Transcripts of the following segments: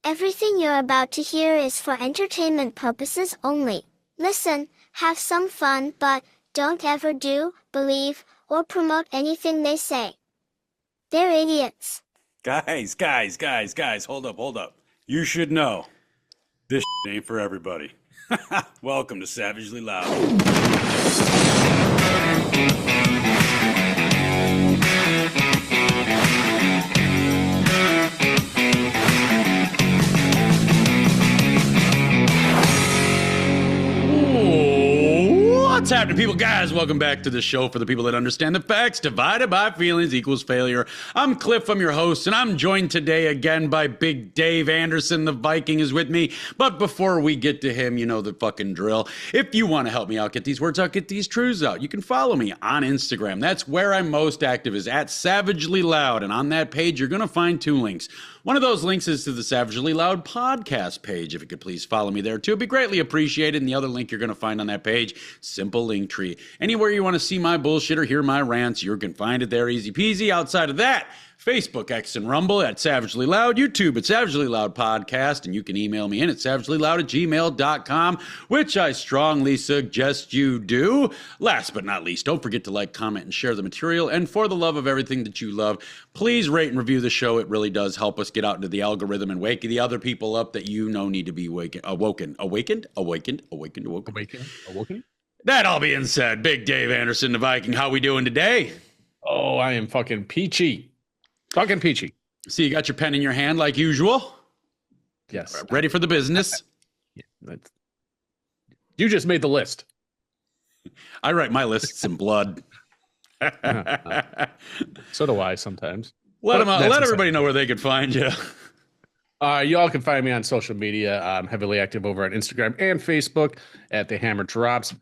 Everything you're about to hear is for entertainment purposes only. Listen, have some fun, but don't ever do, believe, or promote anything they say. They're idiots. Guys, hold up. You should know, this ain't for everybody. Welcome to Savagely Loud. What's happening, people? Guys, welcome back to the show for the people that understand the facts. Divided by feelings equals failure. I'm Cliff, I'm your host, and I'm joined today again by Big Dave Anderson. The Viking is with me. But before we get to him, you know the fucking drill. If you want to help me out, get these words out, get these truths out, you can follow me on Instagram. That's where I'm most active, is at SavagelyLOUD. And on that page, you're going to find two links. One of those links is to the Savagely Loud podcast page. If you could please follow me there too, it'd be greatly appreciated. And the other link you're going to find on that page, simple link tree. Anywhere you want to see my bullshit or hear my rants, you can find it there, easy peasy. Outside of that, Facebook, X, and Rumble at Savagely Loud, YouTube at Savagely Loud Podcast, and you can email me in at SavagelyLoud@gmail.com, which I strongly suggest you do. Last but not least, don't forget to like, comment, and share the material. And for the love of everything that you love, please rate and review the show. It really does help us get out into the algorithm and wake the other people up that you know need to be awakened. That all being said, Big Dave Anderson, the Viking, how we doing today? Oh, I am fucking peachy. Fucking peachy. See, you got your pen in your hand like usual? Yes. Ready for the business? Yeah, you just made the list. I write my lists in blood. So do I sometimes. Let everybody know where they can find you. Y'all can find me on social media. I'm heavily active over on Instagram and Facebook at The Hammer Drops.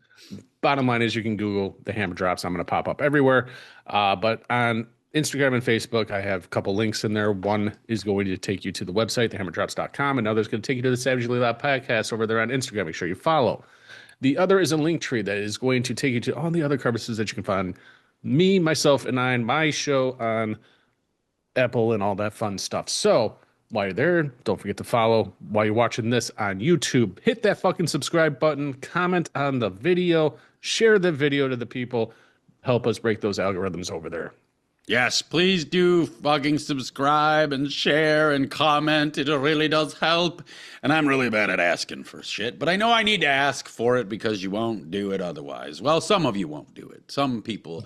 Bottom line is you can Google The Hammer Drops. I'm going to pop up everywhere. But on Instagram and Facebook, I have a couple links in there. One is going to take you to the website, thehammerdrops.com. Another is going to take you to the Savagely Loud podcast over there on Instagram. Make sure you follow. The other is a link tree that is going to take you to all the other services that you can find me, myself, and I, and my show on Apple and all that fun stuff. So while you're there, don't forget to follow. While you're watching this on YouTube, hit that fucking subscribe button, comment on the video, share the video to the people. Help us break those algorithms over there. Yes, please do fucking subscribe and share and comment. It really does help. And I'm really bad at asking for shit, but I know I need to ask for it because you won't do it otherwise. Well, some of you won't do it. Some people,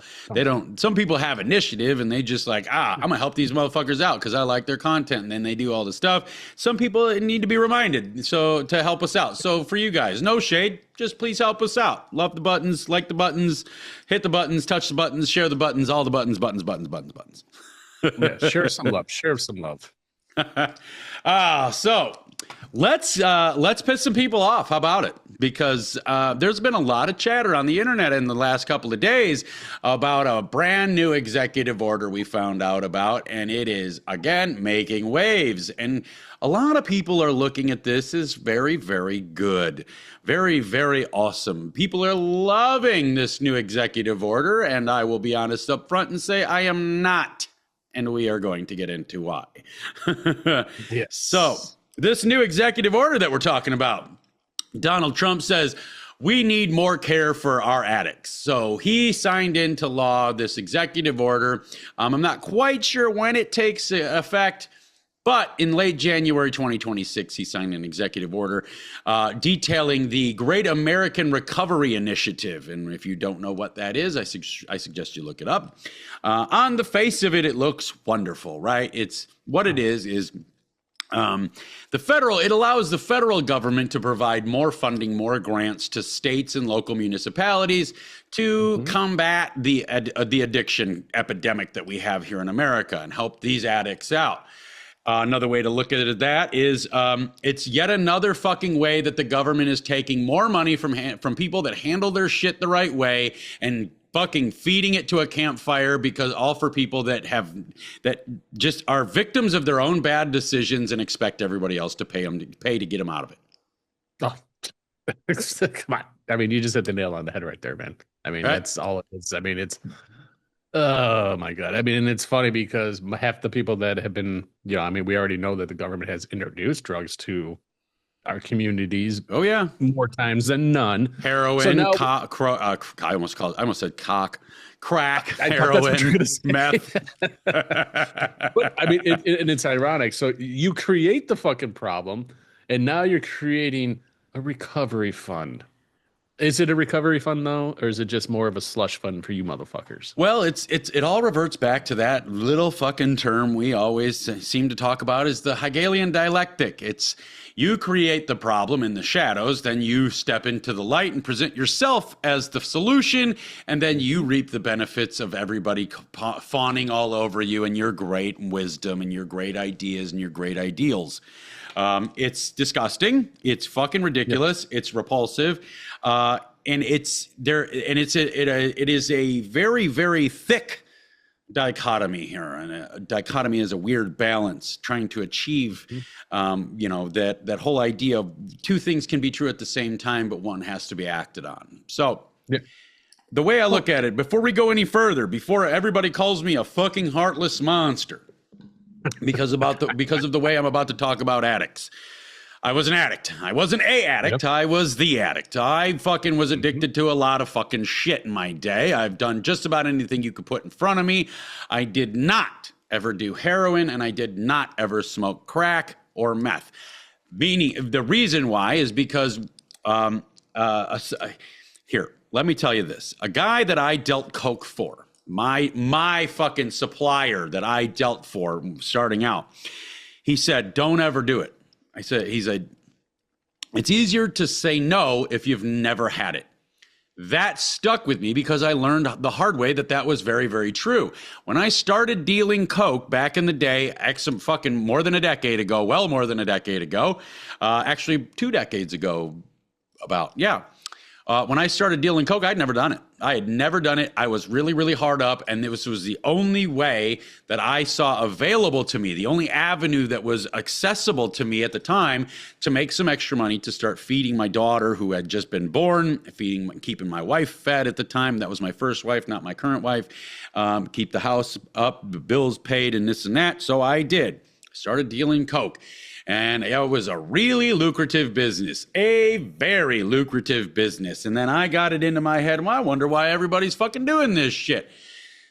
some people have initiative and they just like, I'm going to help these motherfuckers out because I like their content. And then they do all the stuff. Some people need to be reminded to help us out. So for you guys, no shade. Just please help us out. Love the buttons, like the buttons, hit the buttons, touch the buttons, share the buttons, all the buttons. Yeah, share some love. Share some love. So let's piss some people off. How about it? Because there's been a lot of chatter on the internet in the last couple of days about a brand new executive order we found out about, and it is again making waves. And a lot of people are looking at this as very, very good. Very, very awesome. People are loving this new executive order, and I will be honest up front and say I am not. And we are going to get into why. Yes. So this new executive order that we're talking about, Donald Trump says we need more care for our addicts. So he signed into law this executive order. I'm not quite sure when it takes effect, but in late January 2026, he signed an executive order detailing the Great American Recovery Initiative. And if you don't know what that is, I suggest you look it up. On the face of it, it looks wonderful, right? It's what it is it allows the federal government to provide more funding, more grants to states and local municipalities to combat the addiction epidemic that we have here in America and help these addicts out. Another way to look at it that is it's yet another fucking way that the government is taking more money from people that handle their shit the right way and fucking feeding it to a campfire, because all for people that just are victims of their own bad decisions and expect everybody else to pay to get them out of it. Oh, come on. I mean, you just hit the nail on the head right there, man. I mean, That's all it is. I mean, Oh my God. I mean, and it's funny because half the people that have been, I mean, we already know that the government has introduced drugs to our communities Oh yeah, more times than none. So heroin, now I almost said cock, crack, I thought that's what you were heroin, going to say. meth. But I mean, and it's ironic. So you create the fucking problem, and now you're creating a recovery fund. Is it a recovery fund though, or is it just more of a slush fund for you motherfuckers? Well, it all reverts back to that little fucking term we always seem to talk about is the Hegelian dialectic. It's you create the problem in the shadows, then you step into the light and present yourself as the solution, and then you reap the benefits of everybody fawning all over you and your great wisdom and your great ideas and your great ideals. It's disgusting. It's fucking ridiculous. Yep. It's repulsive. And it's there, and it is a very, very thick dichotomy here. And a dichotomy is a weird balance trying to achieve, that whole idea of two things can be true at the same time, but one has to be acted on. So the way I look at it, before we go any further, before everybody calls me a fucking heartless monster, because of the way I'm about to talk about addicts. I was an addict. I wasn't a addict. Yep. I was the addict. I fucking was addicted to a lot of fucking shit in my day. I've done just about anything you could put in front of me. I did not ever do heroin, and I did not ever smoke crack or meth. Meaning, the reason why is because, here, let me tell you this. A guy that I dealt coke for, my fucking supplier that I dealt for starting out, he said, don't ever do it. He said, it's easier to say no if you've never had it. That stuck with me because I learned the hard way that was very, very true. When I started dealing coke back in the day, fucking more than a decade ago, well more than a decade ago, actually 2 decades ago, when I started dealing coke, I'd never done it. I had never done it. I was really, really hard up, and this was the only way that I saw available to me, the only avenue that was accessible to me at the time to make some extra money to start feeding my daughter who had just been born, keeping my wife fed at the time. That was my first wife, not my current wife. Keep the house up, the bills paid, and this and that. So I did. Started dealing coke. And it was a really lucrative business, a very lucrative business. And then I got it into my head, well, I wonder why everybody's fucking doing this shit.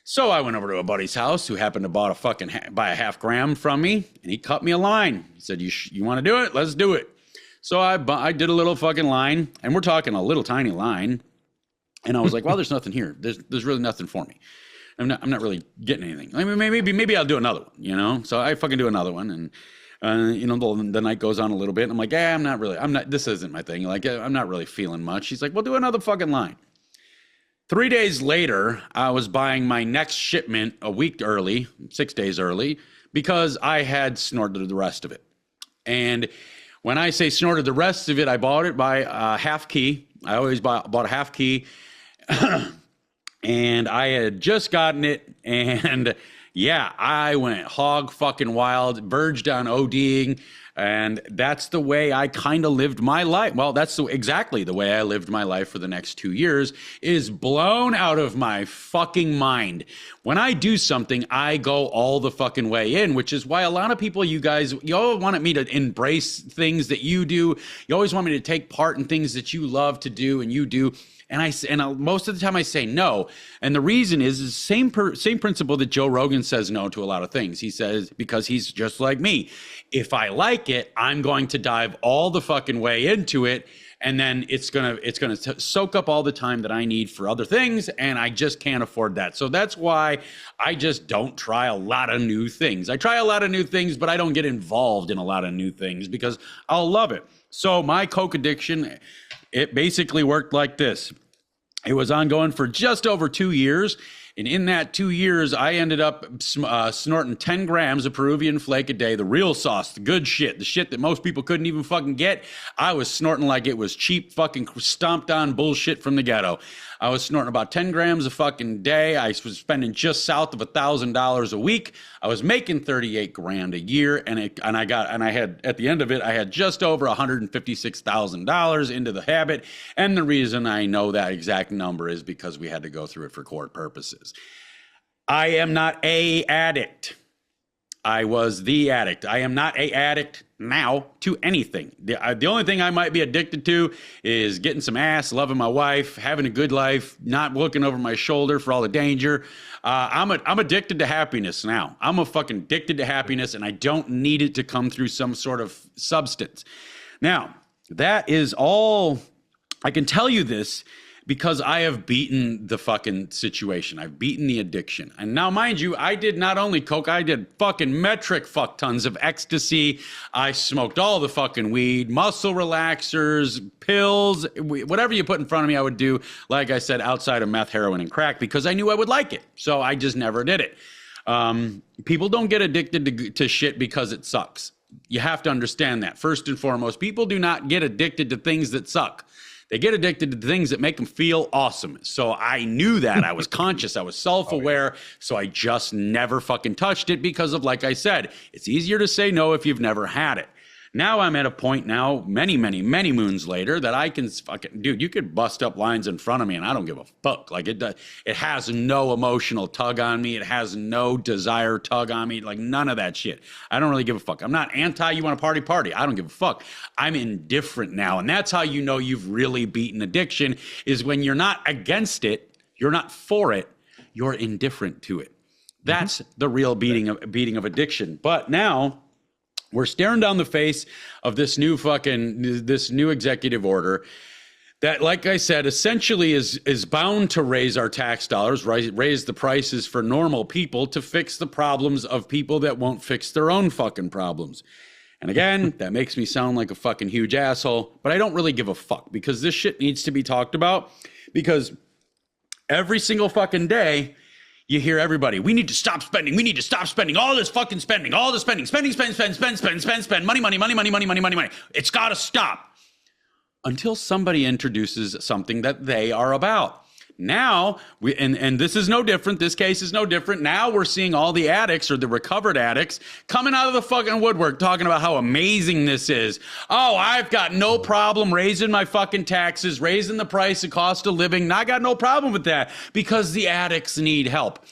So I went over to a buddy's house who happened to buy a half gram from me, and he cut me a line. He said, you want to do it? Let's do it. So I did a little fucking line, and we're talking a little tiny line. And I was like, well, there's nothing here. There's really nothing for me. I'm not really getting anything. I mean, maybe I'll do another one, So I fucking do another one, and the night goes on a little bit, and I'm like, this isn't my thing. Like, I'm not really feeling much. She's like, well, do another fucking line. 3 days later, I was buying my next shipment a week early, 6 days early, because I had snorted the rest of it. And when I say snorted the rest of it, I bought it by half key. I always bought a half key. And I had just gotten it, and yeah, I went hog fucking wild, verged on ODing, and that's the way I kind of lived my life. Well, that's exactly the way I lived my life for the next 2 years, is blown out of my fucking mind. When I do something, I go all the fucking way in, which is why a lot of people, you all wanted me to embrace things that you do. You always want me to take part in things that you love to do and you do. And most of the time I say no. And the reason is the same principle that Joe Rogan says no to a lot of things. He says, because he's just like me. If I like it, I'm going to dive all the fucking way into it. And then it's gonna soak up all the time that I need for other things. And I just can't afford that. So that's why I just don't try a lot of new things. I try a lot of new things, but I don't get involved in a lot of new things because I'll love it. So my coke addiction, it basically worked like this. It was ongoing for just over 2 years. And in that 2 years, I ended up snorting 10 grams of Peruvian flake a day, the real sauce, the good shit, the shit that most people couldn't even fucking get. I was snorting like it was cheap fucking stomped on bullshit from the ghetto. I was snorting about 10 grams a fucking day. I was spending just south of $1,000 a week. I was making 38 grand a year, and I had at the end of it, I had just over $156,000 into the habit. And the reason I know that exact number is because we had to go through it for court purposes. I am not a addict. I was the addict. I am not a addict now to anything. The only thing I might be addicted to is getting some ass, loving my wife, having a good life, not looking over my shoulder for all the danger. I'm addicted to happiness now. I'm a fucking addicted to happiness, and I don't need it to come through some sort of substance. Now, that is all. I can tell you this because I have beaten the fucking situation. I've beaten the addiction. And now, mind you, I did not only coke, I did fucking metric fuck tons of ecstasy. I smoked all the fucking weed, muscle relaxers, pills, whatever you put in front of me, I would do, like I said, outside of meth, heroin, and crack, because I knew I would like it. So I just never did it. People don't get addicted to shit because it sucks. You have to understand that. First and foremost, people do not get addicted to things that suck. They get addicted to things that make them feel awesome. So I knew that. I was conscious. I was self-aware. So I just never fucking touched it because of, like I said, it's easier to say no if you've never had it. Now I'm at a point now, many, many, many moons later, that I can fucking, dude, you could bust up lines in front of me and I don't give a fuck. Like it has no emotional tug on me. It has no desire tug on me. Like none of that shit. I don't really give a fuck. I'm not anti, you want to party. I don't give a fuck. I'm indifferent now. And that's how you know you've really beaten addiction, is when you're not against it, you're not for it, you're indifferent to it. That's the real beating of addiction. But now we're staring down the face of this new executive order that, like I said, essentially is bound to raise our tax dollars, raise the prices for normal people to fix the problems of people that won't fix their own fucking problems. And again, that makes me sound like a fucking huge asshole, but I don't really give a fuck, because this shit needs to be talked about, because every single fucking day you hear everybody, we need to stop spending. We need to stop spending all this fucking spending, all the spending, spend, money. It's got to stop until somebody introduces something that they are about. Now, and this is no different. This case is no different. Now we're seeing all the addicts, or the recovered addicts, coming out of the fucking woodwork talking about how amazing this is. Oh, I've got no problem raising my fucking taxes, raising the price of cost of living. I got no problem with that because the addicts need help.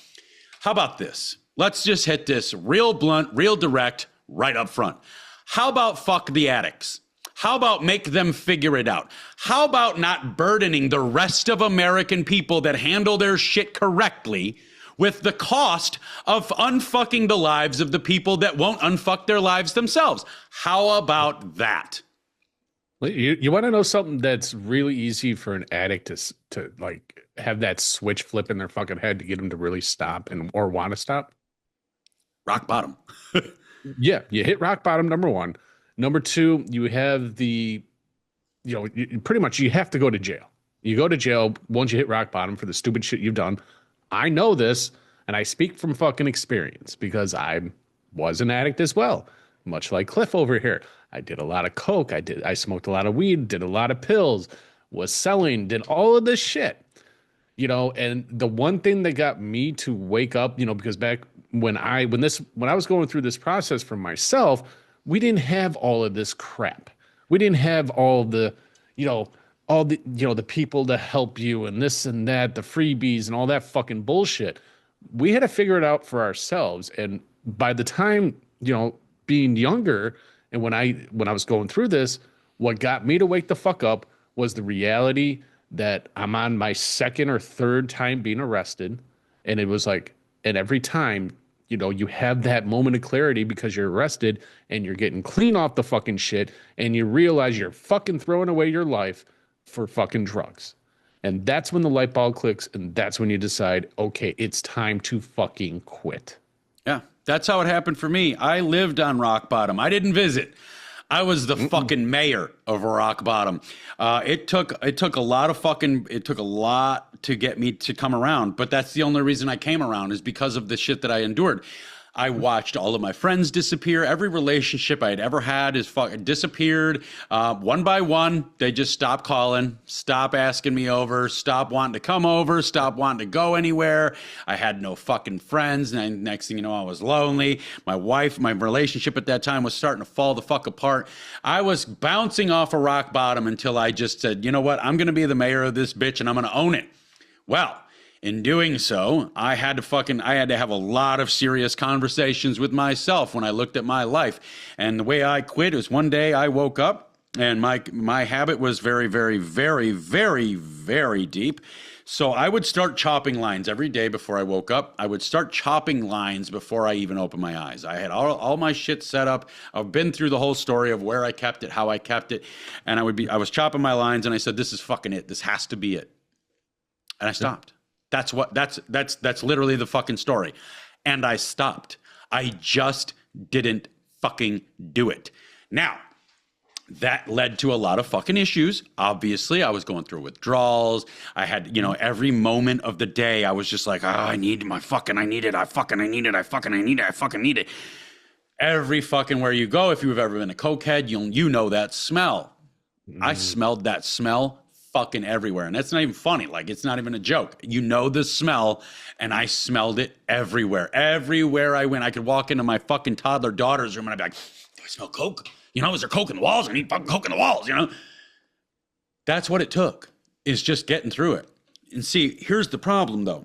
How about this? Let's just hit this real blunt, real direct, right up front. How about fuck the addicts? How about make them figure it out? How about not burdening the rest of American people that handle their shit correctly with the cost of unfucking the lives of the people that won't unfuck their lives themselves? How about that? You want to know something that's really easy for an addict to like have that switch flip in their fucking head to get them to really stop or want to stop? Rock bottom. Yeah, you hit rock bottom, number one. Number two, you have pretty much you have to go to jail. You go to jail once you hit rock bottom for the stupid shit you've done. I know this, and I speak from fucking experience because I was an addict as well, much like Cliff over here. I did a lot of coke. I smoked a lot of weed, did a lot of pills, was selling, did all of this shit. And the one thing that got me to wake up, because back when I was going through this process for myself, we didn't have all of this crap. We didn't have all the people to help you and this and that, the freebies and all that fucking bullshit. We had to figure it out for ourselves. And by the time, being younger and when I was going through this, what got me to wake the fuck up was the reality that I'm on my second or third time being arrested. And it was like, and every time, you have that moment of clarity because you're arrested and you're getting clean off the fucking shit and you realize you're fucking throwing away your life for fucking drugs. And that's when the light bulb clicks, and that's when you decide, okay, it's time to fucking quit. Yeah, that's how it happened for me. I lived on rock bottom. I didn't visit. I was the fucking mayor of rock bottom. It took a lot to get me to come around, but that's the only reason I came around, is because of the shit that I endured. I watched all of my friends disappear. Every relationship I had ever had is disappeared. One by one, they just stopped calling, stop asking me over, stop wanting to come over, stop wanting to go anywhere. I had no fucking friends. And next thing you know, I was lonely. My relationship at that time was starting to fall the fuck apart. I was bouncing off a rock bottom until I just said, you know what? I'm going to be the mayor of this bitch and I'm going to own it. Well, In doing so, I had to have a lot of serious conversations with myself when I looked at my life. And the way I quit is one day I woke up and my habit was very, very, very, very, very deep. So I would start chopping lines every day before I woke up. I would start chopping lines before I even opened my eyes. I had all my shit set up. I've been through the whole story of where I kept it, how I kept it. And I was chopping my lines and I said, this is fucking it. This has to be it. And I stopped. That's literally the fucking story. And I stopped. I just didn't fucking do it. Now, that led to a lot of fucking issues. Obviously, I was going through withdrawals. I had, every moment of the day, I was just like, oh, I need it. Every fucking where you go, if you've ever been a cokehead, you know that smell. I smelled that smell fucking everywhere. And that's not even funny. Like, it's not even a joke. You know the smell, and I smelled it everywhere. Everywhere I went, I could walk into my fucking toddler daughter's room and I'd be like, do I smell coke? Is there coke in the walls? I need fucking coke in the walls, That's what it took, is just getting through it. And see, here's the problem, though.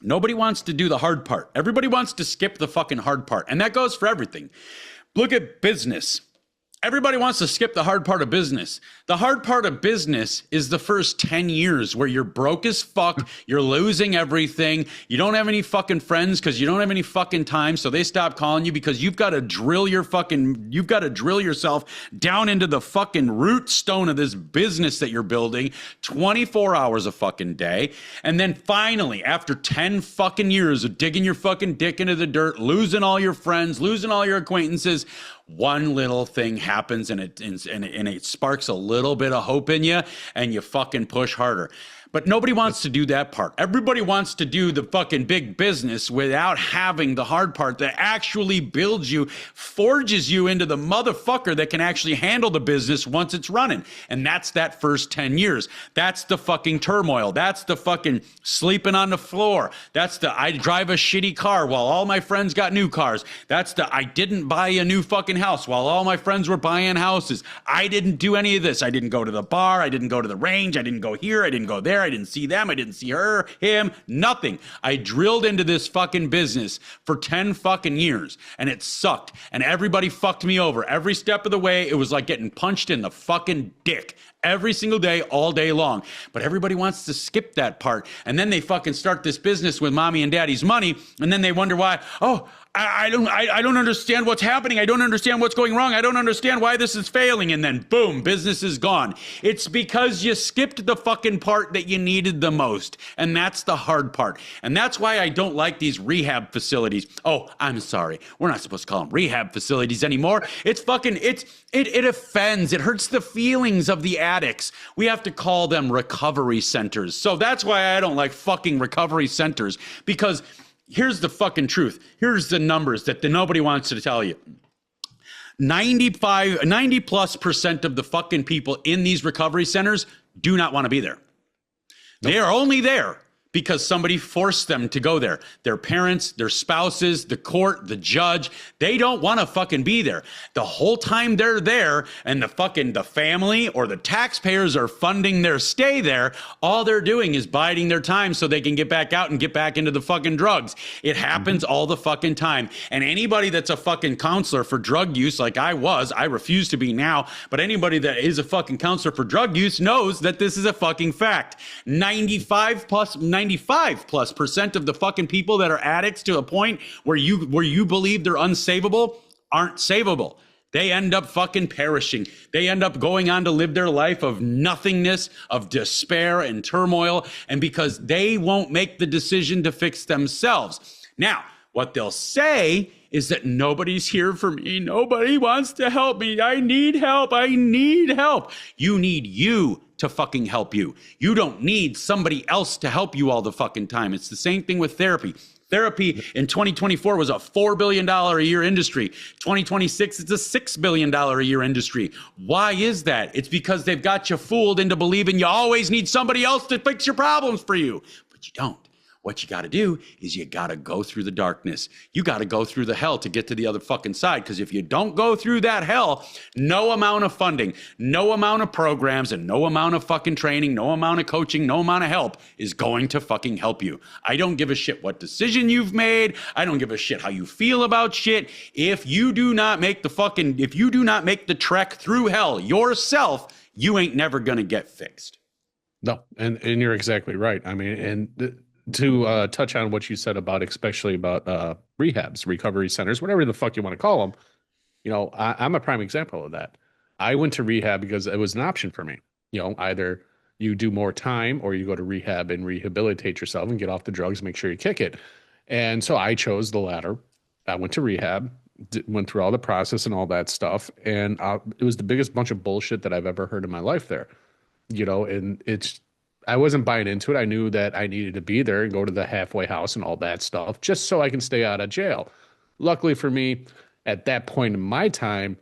Nobody wants to do the hard part. Everybody wants to skip the fucking hard part. And that goes for everything. Look at business. Everybody wants to skip the hard part of business. The hard part of business is the first 10 years where you're broke as fuck. You're losing everything. You don't have any fucking friends because you don't have any fucking time. So they stop calling you because you've got to drill yourself down into the fucking root stone of this business that you're building 24 hours a fucking day. And then finally, after 10 fucking years of digging your fucking dick into the dirt, losing all your friends, losing all your acquaintances, one little thing happens and it sparks a little bit of hope in you and you fucking push harder. But nobody wants to do that part. Everybody wants to do the fucking big business without having the hard part that actually builds you, forges you into the motherfucker that can actually handle the business once it's running. And that's that first 10 years. That's the fucking turmoil. That's the fucking sleeping on the floor. That's the I drive a shitty car while all my friends got new cars. That's the I didn't buy a new fucking house while all my friends were buying houses. I didn't do any of this. I didn't go to the bar. I didn't go to the range. I didn't go here. I didn't go there. I didn't see them. I didn't see her, him, nothing. I drilled into this fucking business for 10 fucking years and it sucked. And everybody fucked me over. Every step of the way, it was like getting punched in the fucking dick. Every single day, all day long. But everybody wants to skip that part. And then they fucking start this business with mommy and daddy's money. And then they wonder why, I don't understand what's happening. I don't understand what's going wrong. I don't understand why this is failing. And then boom, business is gone. It's because you skipped the fucking part that you needed the most. And that's the hard part. And that's why I don't like these rehab facilities. Oh, I'm sorry. We're not supposed to call them rehab facilities anymore. It's fucking, it offends. It hurts the feelings of the addicts. We have to call them recovery centers. So that's why I don't like fucking recovery centers, because here's the fucking truth. Here's the numbers that nobody wants to tell you. 90+ of the fucking people in these recovery centers do not want to be there. Nope. They are only there because somebody forced them to go there. Their parents, their spouses, the court, the judge, they don't want to fucking be there. The whole time they're there and the family or the taxpayers are funding their stay there, all they're doing is biding their time so they can get back out and get back into the fucking drugs. It happens all the fucking time. And anybody that's a fucking counselor for drug use, like I refuse to be now, but anybody that is a fucking counselor for drug use knows that this is a fucking fact. 95+% of the fucking people that are addicts to a point where you believe they're unsavable aren't savable. They end up fucking perishing. They end up going on to live their life of nothingness, of despair and turmoil, and because they won't make the decision to fix themselves. Now, what they'll say is that nobody's here for me. Nobody wants to help me. I need help. I need help. You need you to fucking help you. You don't need somebody else to help you all the fucking time. It's the same thing with therapy. Therapy in 2024 was a $4 billion a year industry. 2026, it's a $6 billion a year industry. Why is that? It's because they've got you fooled into believing you always need somebody else to fix your problems for you. But you don't. What you got to do is you got to go through the darkness. You got to go through the hell to get to the other fucking side. Because if you don't go through that hell, no amount of funding, no amount of programs, and no amount of fucking training, no amount of coaching, no amount of help is going to fucking help you. I don't give a shit what decision you've made. I don't give a shit how you feel about shit. If you do not make the trek through hell yourself, you ain't never going to get fixed. No, and you're exactly right. I mean, to touch on what you said about, especially about rehabs, recovery centers, whatever the fuck you want to call them, you know, I'm a prime example of that. I went to rehab because it was an option for me. You know, either you do more time or you go to rehab and rehabilitate yourself and get off the drugs, make sure you kick it. And so I chose the latter. I went to rehab, went through all the process and all that stuff. And it was the biggest bunch of bullshit that I've ever heard in my life there. You know, and I wasn't buying into it. I knew that I needed to be there and go to the halfway house and all that stuff just so I can stay out of jail. Luckily for me, at that point in my time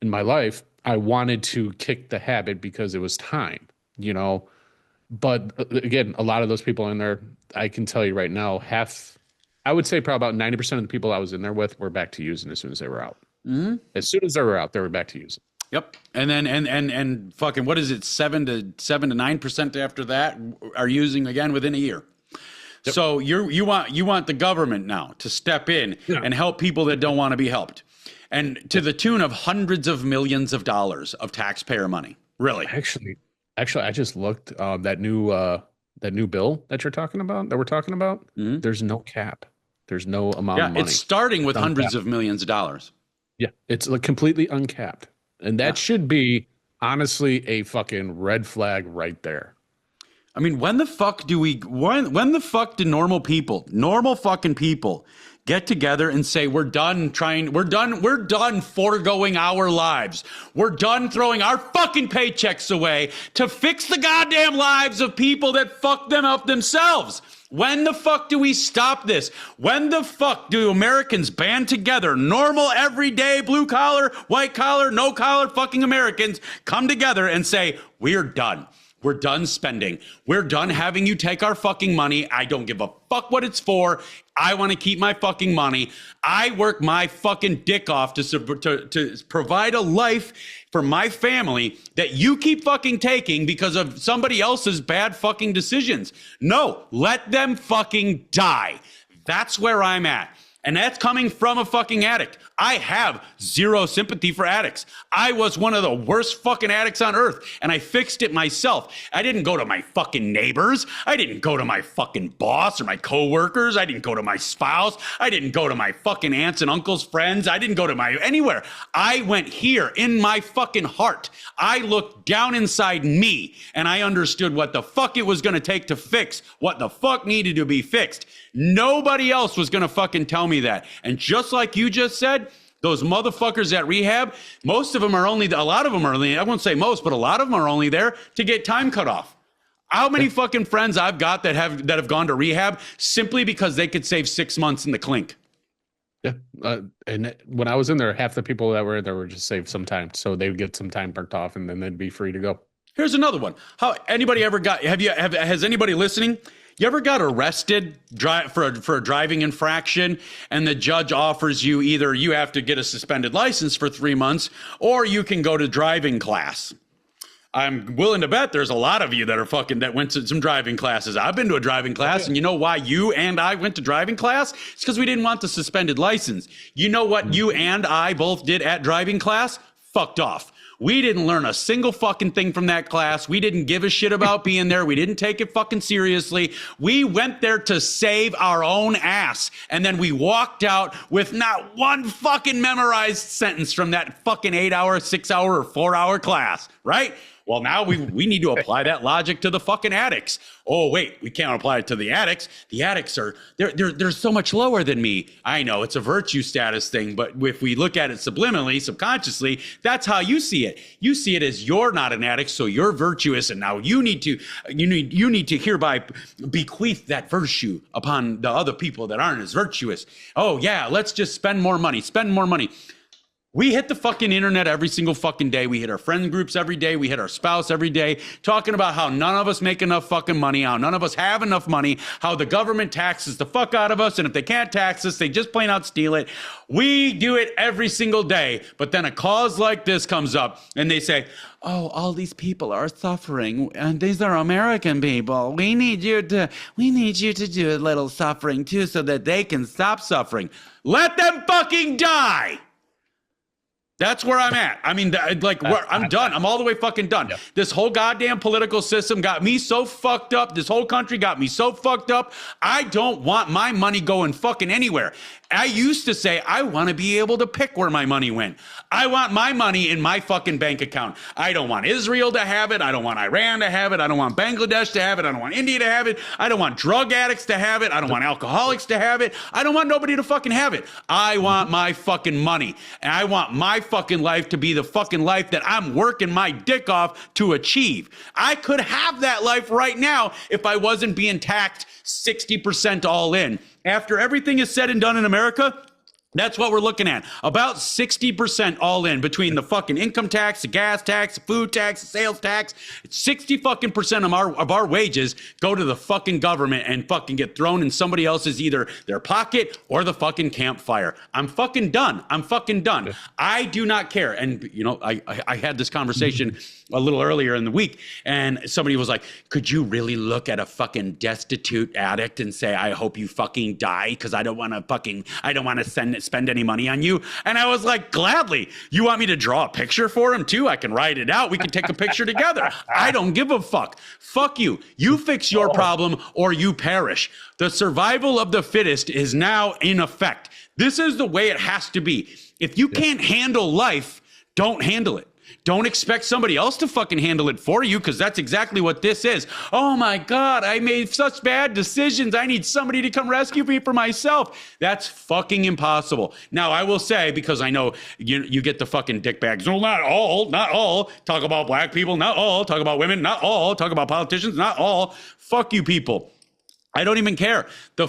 in my life, I wanted to kick the habit because it was time, you know. But again, a lot of those people in there, I can tell you right now, I would say probably about 90% of the people I was in there with were back to using as soon as they were out. Mm-hmm. As soon as they were out, they were back to using. Yep. And then and fucking what is it, 7 to 9% after that are using again within a year. Yep. So you want the government now to step in and help people that don't want to be helped. And to the tune of hundreds of millions of dollars of taxpayer money. Really. Actually I just looked that new bill that we're talking about. Mm-hmm. There's no cap. There's no amount of money. It's starting with hundreds of millions of dollars. Yeah, it's like completely uncapped. And that should be, honestly, a fucking red flag right there. I mean, when the fuck do normal fucking people get together and say, we're done foregoing our lives. We're done throwing our fucking paychecks away to fix the goddamn lives of people that fuck them up themselves. When the fuck do we stop this? When the fuck do Americans band together, normal, everyday, blue collar, white collar, no collar fucking Americans come together and say, we're done. We're done spending. We're done having you take our fucking money. I don't give a fuck what it's for. I want to keep my fucking money. I work my fucking dick off to provide a life for my family that you keep fucking taking because of somebody else's bad fucking decisions. No, let them fucking die. That's where I'm at. And that's coming from a fucking addict. I have zero sympathy for addicts. I was one of the worst fucking addicts on earth, and I fixed it myself. I didn't go to my fucking neighbors. I didn't go to my fucking boss or my coworkers. I didn't go to my spouse. I didn't go to my fucking aunts and uncles' friends. I didn't go to anywhere. I went here in my fucking heart. I looked down inside me, and I understood what the fuck it was going to take to fix what the fuck needed to be fixed. Nobody else was going to fucking tell me that. And just like you just said, those motherfuckers at rehab, a lot of them are only, I won't say most, but a lot of them are only there to get time cut off. How many fucking friends I've got that have gone to rehab simply because they could save 6 months in the clink? Yeah. And when I was in there, half the people that were in there were just saved some time. So they would get some time burnt off and then they'd be free to go. Here's another one. Has anybody listening? You ever got arrested for a driving infraction and the judge offers you either you have to get a suspended license for 3 months or you can go to driving class? I'm willing to bet there's a lot of you that went to some driving classes. I've been to a driving class, and you know why you and I went to driving class? It's because we didn't want the suspended license. You know what you and I both did at driving class? Fucked off. We didn't learn a single fucking thing from that class. We didn't give a shit about being there. We didn't take it fucking seriously. We went there to save our own ass. And then we walked out with not one fucking memorized sentence from that fucking 8-hour, 6-hour, or 4-hour class, right? Well, now we need to apply that logic to the fucking addicts. Oh, wait, we can't apply it to the addicts. The addicts they're so much lower than me. I know it's a virtue status thing, but if we look at it subliminally, subconsciously, that's how you see it. You see it as you're not an addict, so you're virtuous, and now you need to hereby bequeath that virtue upon the other people that aren't as virtuous. Oh yeah, let's just spend more money. We hit the fucking internet every single fucking day. We hit our friend groups every day. We hit our spouse every day, talking about how none of us make enough fucking money, how none of us have enough money, how the government taxes the fuck out of us, and if they can't tax us, they just plain out steal it. We do it every single day, but then a cause like this comes up, and they say, oh, all these people are suffering, and these are American people. We need you to do a little suffering too, so that they can stop suffering. Let them fucking die. That's where I'm at. I mean, I'm done. I'm all the way fucking done. Yeah. This whole goddamn political system got me so fucked up. This whole country got me so fucked up. I don't want my money going fucking anywhere. I used to say, I want to be able to pick where my money went. I want my money in my fucking bank account. I don't want Israel to have it. I don't want Iran to have it. I don't want Bangladesh to have it. I don't want India to have it. I don't want drug addicts to have it. I don't want alcoholics to have it. I don't want nobody to fucking have it. I want my fucking money. And I want my fucking life to be the fucking life that I'm working my dick off to achieve. I could have that life right now if I wasn't being taxed 60% all in. After everything is said and done in America, that's what we're looking at. About 60% all in between the fucking income tax, the gas tax, the food tax, the sales tax. 60 fucking percent of our wages go to the fucking government and fucking get thrown in somebody else's either their pocket or the fucking campfire. I'm fucking done. I'm fucking done. I do not care. And you know, I had this conversation a little earlier in the week, and somebody was like, could you really look at a fucking destitute addict and say, I hope you fucking die because I don't want to spend any money on you? And I was like, gladly. You want me to draw a picture for him too? I can write it out. We can take a picture together. I don't give a fuck. Fuck you. You fix your problem or you perish. The survival of the fittest is now in effect. This is the way it has to be. If you can't handle life, don't handle it. Don't expect somebody else to fucking handle it for you, because that's exactly what this is. Oh my God, I made such bad decisions. I need somebody to come rescue me for myself. That's fucking impossible. Now, I will say, because I know you get the fucking dickbags. No, not all. Talk about black people, not all. Talk about women, not all. Talk about politicians, not all. Fuck you people. I don't even care. The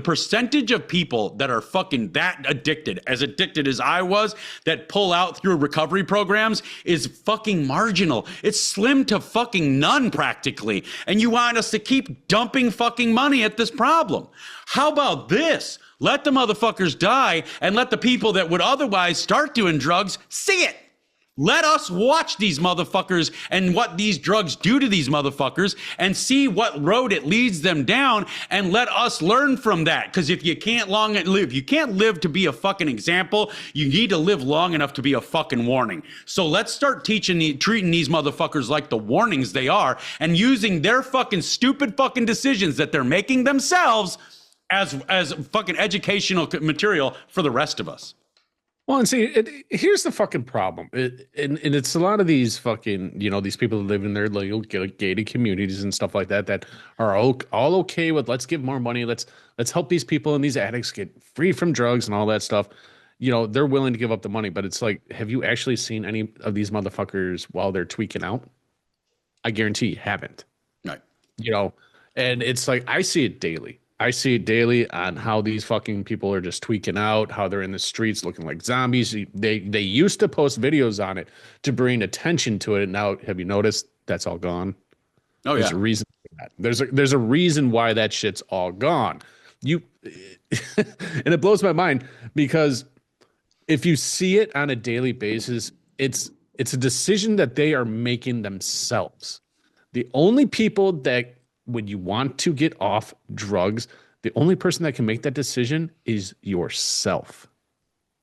percentage of people that are fucking that addicted as I was, that pull out through recovery programs is fucking marginal. It's slim to fucking none practically. And you want us to keep dumping fucking money at this problem. How about this? Let the motherfuckers die and let the people that would otherwise start doing drugs see it. Let us watch these motherfuckers and what these drugs do to these motherfuckers and see what road it leads them down, and let us learn from that. Because if you can't live to be a fucking example, you need to live long enough to be a fucking warning. So let's start treating these motherfuckers like the warnings they are, and using their fucking stupid fucking decisions that they're making themselves as fucking educational material for the rest of us. Well, and see, here's the fucking problem. And it's a lot of these fucking, these people that live in their little gated communities and stuff like that are all okay with, let's give more money. Let's help these people and these addicts get free from drugs and all that stuff. They're willing to give up the money, but it's like, have you actually seen any of these motherfuckers while they're tweaking out? I guarantee you haven't. Right. And it's like, I see it daily. On how these fucking people are just tweaking out, how they're in the streets looking like zombies. They used to post videos on it to bring attention to it. And now, have you noticed that's all gone? Oh, yeah. There's a reason for that. There's a reason why that shit's all gone. And it blows my mind, because if you see it on a daily basis, it's a decision that they are making themselves. The only people that, when you want to get off drugs, the only person that can make that decision is yourself.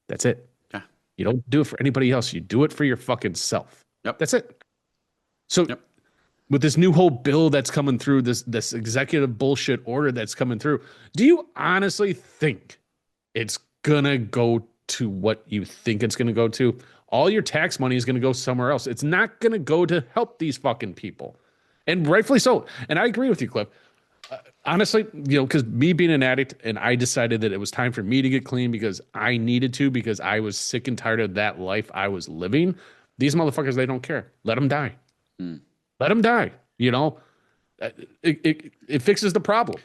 That's it. Yeah. You don't do it for anybody else. You do it for your fucking self. Yep. That's it. So with this new whole bill that's coming through, this executive bullshit order that's coming through, do you honestly think it's gonna go to what you think it's gonna go to? All your tax money is gonna go somewhere else. It's not gonna go to help these fucking people. And rightfully so. And I agree with you, Cliff. Honestly, because me being an addict, and I decided that it was time for me to get clean because I needed to, because I was sick and tired of that life I was living. These motherfuckers, they don't care. Let them die. Let them die. It fixes the problem.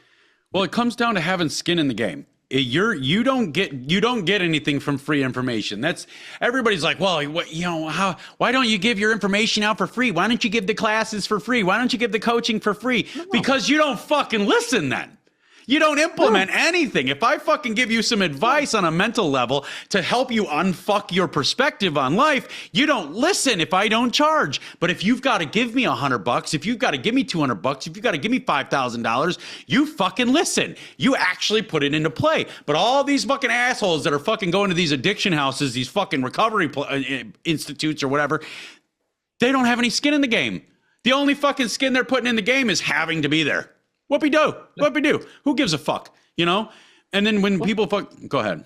Well, it comes down to having skin in the game. You don't get anything from free information. That's everybody's like, well, why don't you give your information out for free? Why don't you give the classes for free? Why don't you give the coaching for free? Because you don't fucking listen then. You don't implement anything. If I fucking give you some advice on a mental level to help you unfuck your perspective on life, you don't listen if I don't charge. But if you've got to give me $100, if you've got to give me $200, if you've got to give me $5,000, you fucking listen. You actually put it into play. But all these fucking assholes that are fucking going to these addiction houses, these fucking recovery institutes or whatever, they don't have any skin in the game. The only fucking skin they're putting in the game is having to be there. Whoopie-do. Who gives a fuck, And then when people go ahead.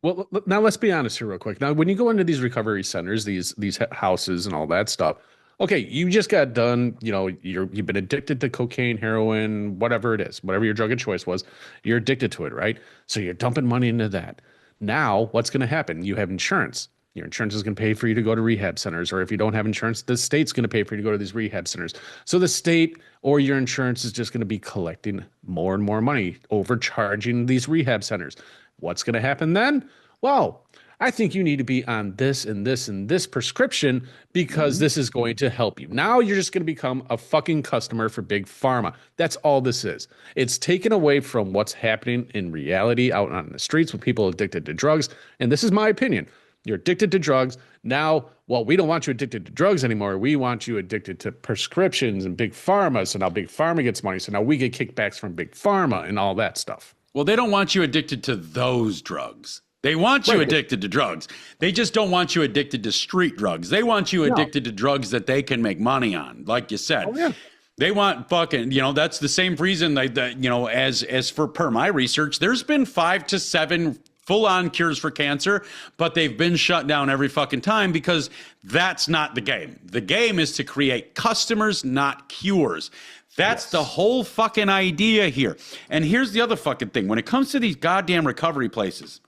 Well, now let's be honest here real quick. Now, when you go into these recovery centers, these houses and all that stuff, okay, you just got done, you've been addicted to cocaine, heroin, whatever it is, whatever your drug of choice was, you're addicted to it, right? So you're dumping money into that. Now, what's going to happen? You have insurance. Your insurance is going to pay for you to go to rehab centers, or if you don't have insurance, the state's going to pay for you to go to these rehab centers. So the state or your insurance is just going to be collecting more and more money, overcharging these rehab centers. What's going to happen then? Well, I think you need to be on this and this and this prescription because this is going to help you. Now you're just going to become a fucking customer for Big Pharma. That's all this is. It's taken away from what's happening in reality out on the streets with people addicted to drugs. And this is my opinion. You're addicted to drugs. Now, well, we don't want you addicted to drugs anymore. We want you addicted to prescriptions and Big Pharma. So now Big Pharma gets money. So now we get kickbacks from Big Pharma and all that stuff. Well, they don't want you addicted to those drugs. They want you addicted to drugs. They just don't want you addicted to street drugs. They want you addicted to drugs that they can make money on, like you said. Oh, yeah. They want fucking, that's the same reason that as for per my research, there's been 5 to 7 full-on cures for cancer, but they've been shut down every fucking time because that's not the game. The game is to create customers, not cures. That's the whole fucking idea here. And here's the other fucking thing. When it comes to these goddamn recovery places,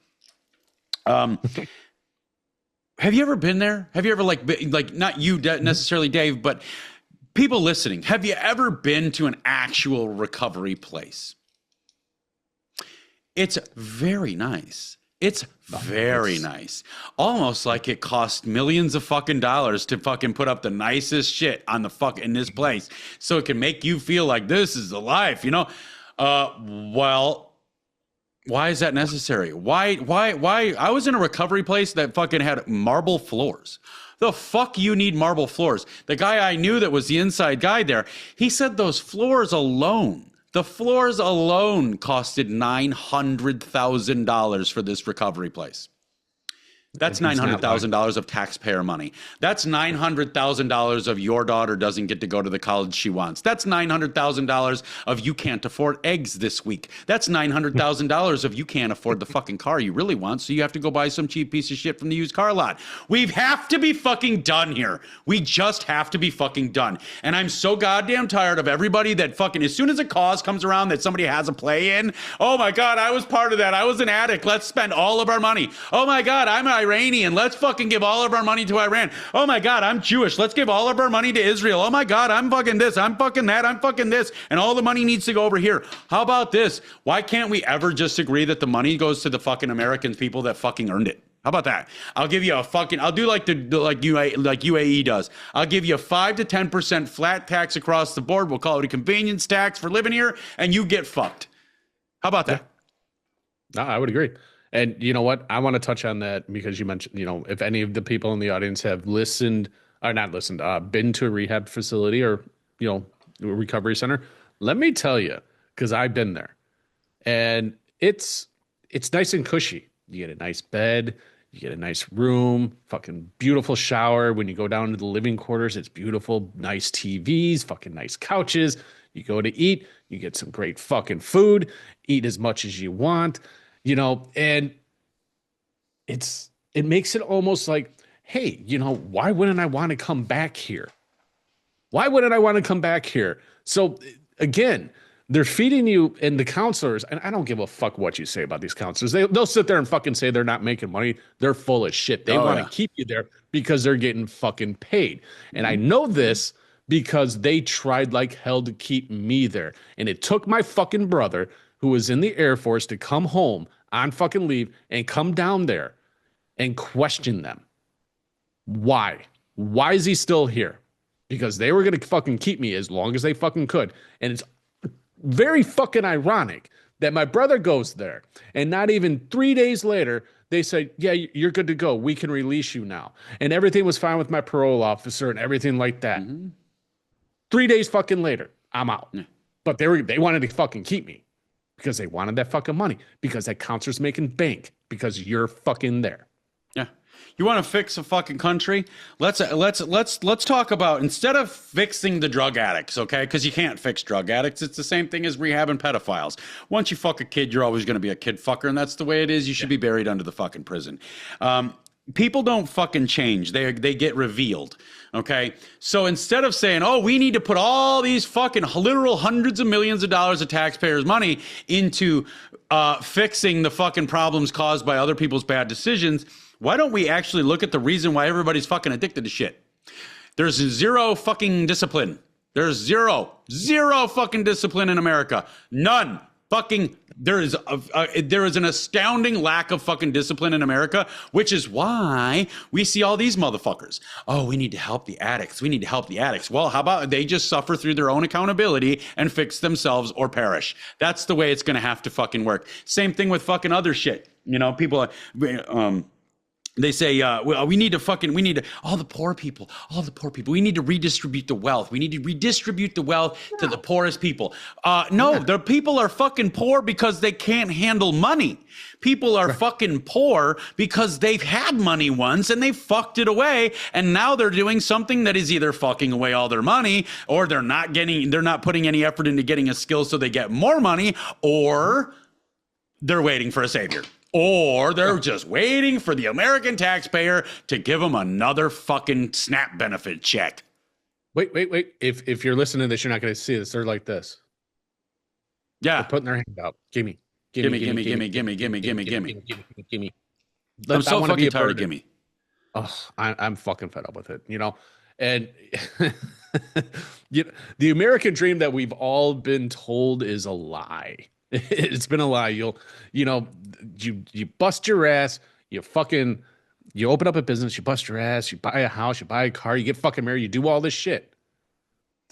have you ever been there? Have you ever like not you necessarily, Dave, but people listening, have you ever been to an actual recovery place? It's very nice. It's very nice. Almost like it cost millions of fucking dollars to fucking put up the nicest shit on the fuck in this place so it can make you feel like this is the life, Well, why is that necessary? Why? I was in a recovery place that fucking had marble floors. The fuck you need marble floors? The guy I knew that was the inside guy there, he said those floors alone, the floors alone costed $900,000 for this recovery place. That's $900,000 of taxpayer money. That's $900,000 of your daughter doesn't get to go to the college she wants. That's $900,000 of you can't afford eggs this week. That's $900,000 of you can't afford the fucking car you really want, so you have to go buy some cheap piece of shit from the used car lot. We have to be fucking done here. We just have to be fucking done. And I'm so goddamn tired of everybody that fucking, as soon as a cause comes around that somebody has a play in, oh my God, I was part of that. I was an addict. Let's spend all of our money. Oh my God, I'm Iranian. Let's fucking give all of our money to Iran. Oh my God, I'm Jewish. Let's give all of our money to Israel. Oh my God, I'm fucking this. I'm fucking that. I'm fucking this. And all the money needs to go over here. How about this? Why can't we ever just agree that the money goes to the fucking American people that fucking earned it? How about that? I'll give you I'll do like UAE does. I'll give you a 5 to 10% flat tax across the board. We'll call it a convenience tax for living here, and you get fucked. How about that? No, I would agree. And you know what? I want to touch on that because you mentioned, if any of the people in the audience have been to a rehab facility or, a recovery center, let me tell you, because I've been there, and it's nice and cushy. You get a nice bed, you get a nice room, fucking beautiful shower. When you go down to the living quarters, it's beautiful, nice TVs, fucking nice couches. You go to eat, you get some great fucking food, eat as much as you want. And it makes it almost like, hey, why wouldn't I want to come back here? Why wouldn't I want to come back here? So again, they're feeding you, and the counselors, and I don't give a fuck what you say about these counselors. They'll sit there and fucking say they're not making money. They're full of shit. They want to keep you there because they're getting fucking paid. And I know this because they tried like hell to keep me there. And it took my fucking brother, who was in the Air Force, to come home on fucking leave and come down there and question them. Why? Why is he still here? Because they were going to fucking keep me as long as they fucking could. And it's very fucking ironic that my brother goes there and not even 3 days later, they say, yeah, you're good to go. We can release you now. And everything was fine with my parole officer and everything like that. 3 days fucking later, I'm out. Yeah. But they wanted to fucking keep me because they wanted that fucking money, because that counselor's making bank because you're fucking there. Yeah. You want to fix a fucking country? Let's talk about, instead of fixing the drug addicts, okay? Because you can't fix drug addicts. It's the same thing as rehabbing pedophiles. Once you fuck a kid, you're always going to be a kid fucker, and that's the way it is. You should be buried under the fucking prison. People don't fucking change. They get revealed, okay? So instead of saying, oh, we need to put all these fucking literal hundreds of millions of dollars of taxpayers' money into fixing the fucking problems caused by other people's bad decisions, why don't we actually look at the reason why everybody's fucking addicted to shit? There's zero fucking discipline. There's zero fucking discipline in America. None. Fucking, there is an astounding lack of fucking discipline in America, which is why we see all these motherfuckers. Oh, we need to help the addicts. We need to help the addicts. Well, how about they just suffer through their own accountability and fix themselves or perish? That's the way it's going to have to fucking work. Same thing with fucking other shit. You know, people, they say, we need to, all the poor people. We need to redistribute the wealth. We need to redistribute the wealth to the poorest people. No, the people are fucking poor because they can't handle money. People are fucking poor because they've had money once and they fucked it away. And now they're doing something that is either fucking away all their money, or they're not putting any effort into getting a skill so they get more money, or they're waiting for a savior. Or they're just waiting for the American taxpayer to give them another fucking SNAP benefit check. Wait. If you're listening to this, you're not going to see this. They're like this. Yeah. They're putting their hand out. Gimme. I'm so fucking tired of gimme. Oh, I'm fucking fed up with it, you know? And the American dream that we've all been told is a lie. It's been a lie. You bust your ass, you open up a business, you bust your ass, you buy a house, you buy a car, you get fucking married, you do all this shit.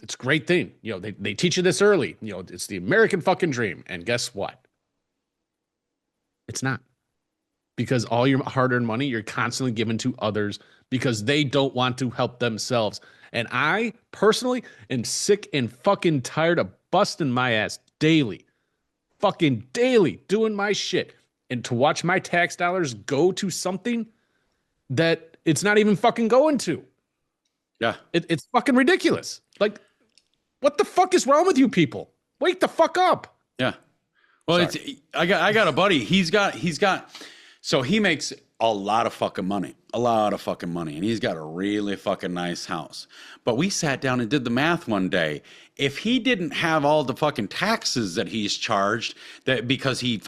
It's a great thing. You know, they teach you this early. You know, it's the American fucking dream. And guess what? It's not. Because all your hard-earned money, you're constantly giving to others because they don't want to help themselves. And I personally am sick and fucking tired of busting my ass daily. Fucking daily doing my shit, and to watch my tax dollars go to something that it's not even fucking going to. Yeah. It's fucking ridiculous. Like, what the fuck is wrong with you people? Wake the fuck up. Yeah. Well, I got a buddy. So he makes a lot of fucking money, and he's got a really fucking nice house. But we sat down and did the math one day. If he didn't have all the fucking taxes that he's charged, that because he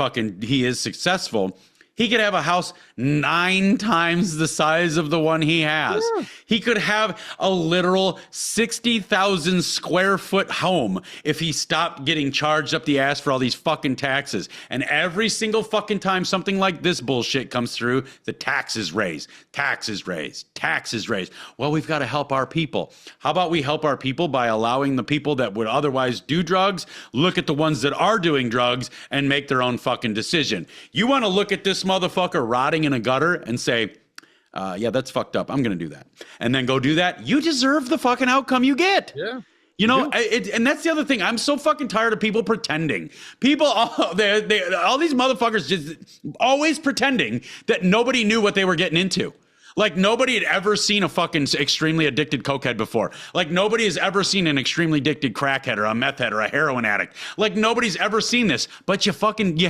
is successful, he could have a house 9 times the size of the one he has. Yeah. He could have a literal 60,000 square foot home if he stopped getting charged up the ass for all these fucking taxes. And every single fucking time something like this bullshit comes through, the taxes raise. Well, we've got to help our people. How about we help our people by allowing the people that would otherwise do drugs, look at the ones that are doing drugs and make their own fucking decision. You want to look at this motherfucker rotting in a gutter and say, yeah, that's fucked up. I'm going to do that. And then go do that. You deserve the fucking outcome you get. Yeah. You know, and that's the other thing. I'm so fucking tired of people pretending. All these motherfuckers just always pretending that nobody knew what they were getting into. Like nobody had ever seen a fucking extremely addicted cokehead before. Like nobody has ever seen an extremely addicted crackhead or a meth head or a heroin addict. Like nobody's ever seen this, but you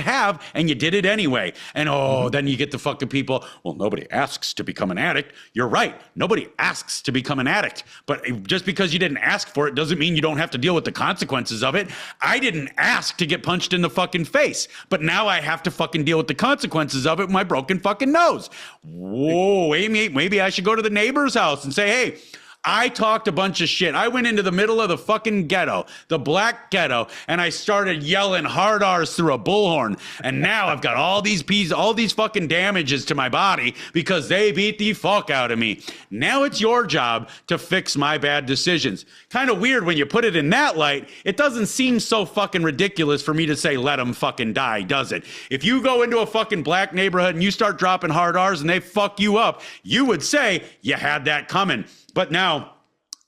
have, and you did it anyway. And then you get the fucking people. Well, nobody asks to become an addict. You're right. Nobody asks to become an addict. But just because you didn't ask for it doesn't mean you don't have to deal with the consequences of it. I didn't ask to get punched in the fucking face, but now I have to fucking deal with the consequences of it with my broken fucking nose. Whoa, maybe I should go to the neighbor's house and say, hey, I talked a bunch of shit. I went into the middle of the fucking ghetto, the black ghetto, and I started yelling hard R's through a bullhorn. And now I've got all these fucking damages to my body because they beat the fuck out of me. Now it's your job to fix my bad decisions. Kind of weird when you put it in that light. It doesn't seem so fucking ridiculous for me to say, let them fucking die, does it? If you go into a fucking black neighborhood and you start dropping hard R's and they fuck you up, you would say you had that coming. But now,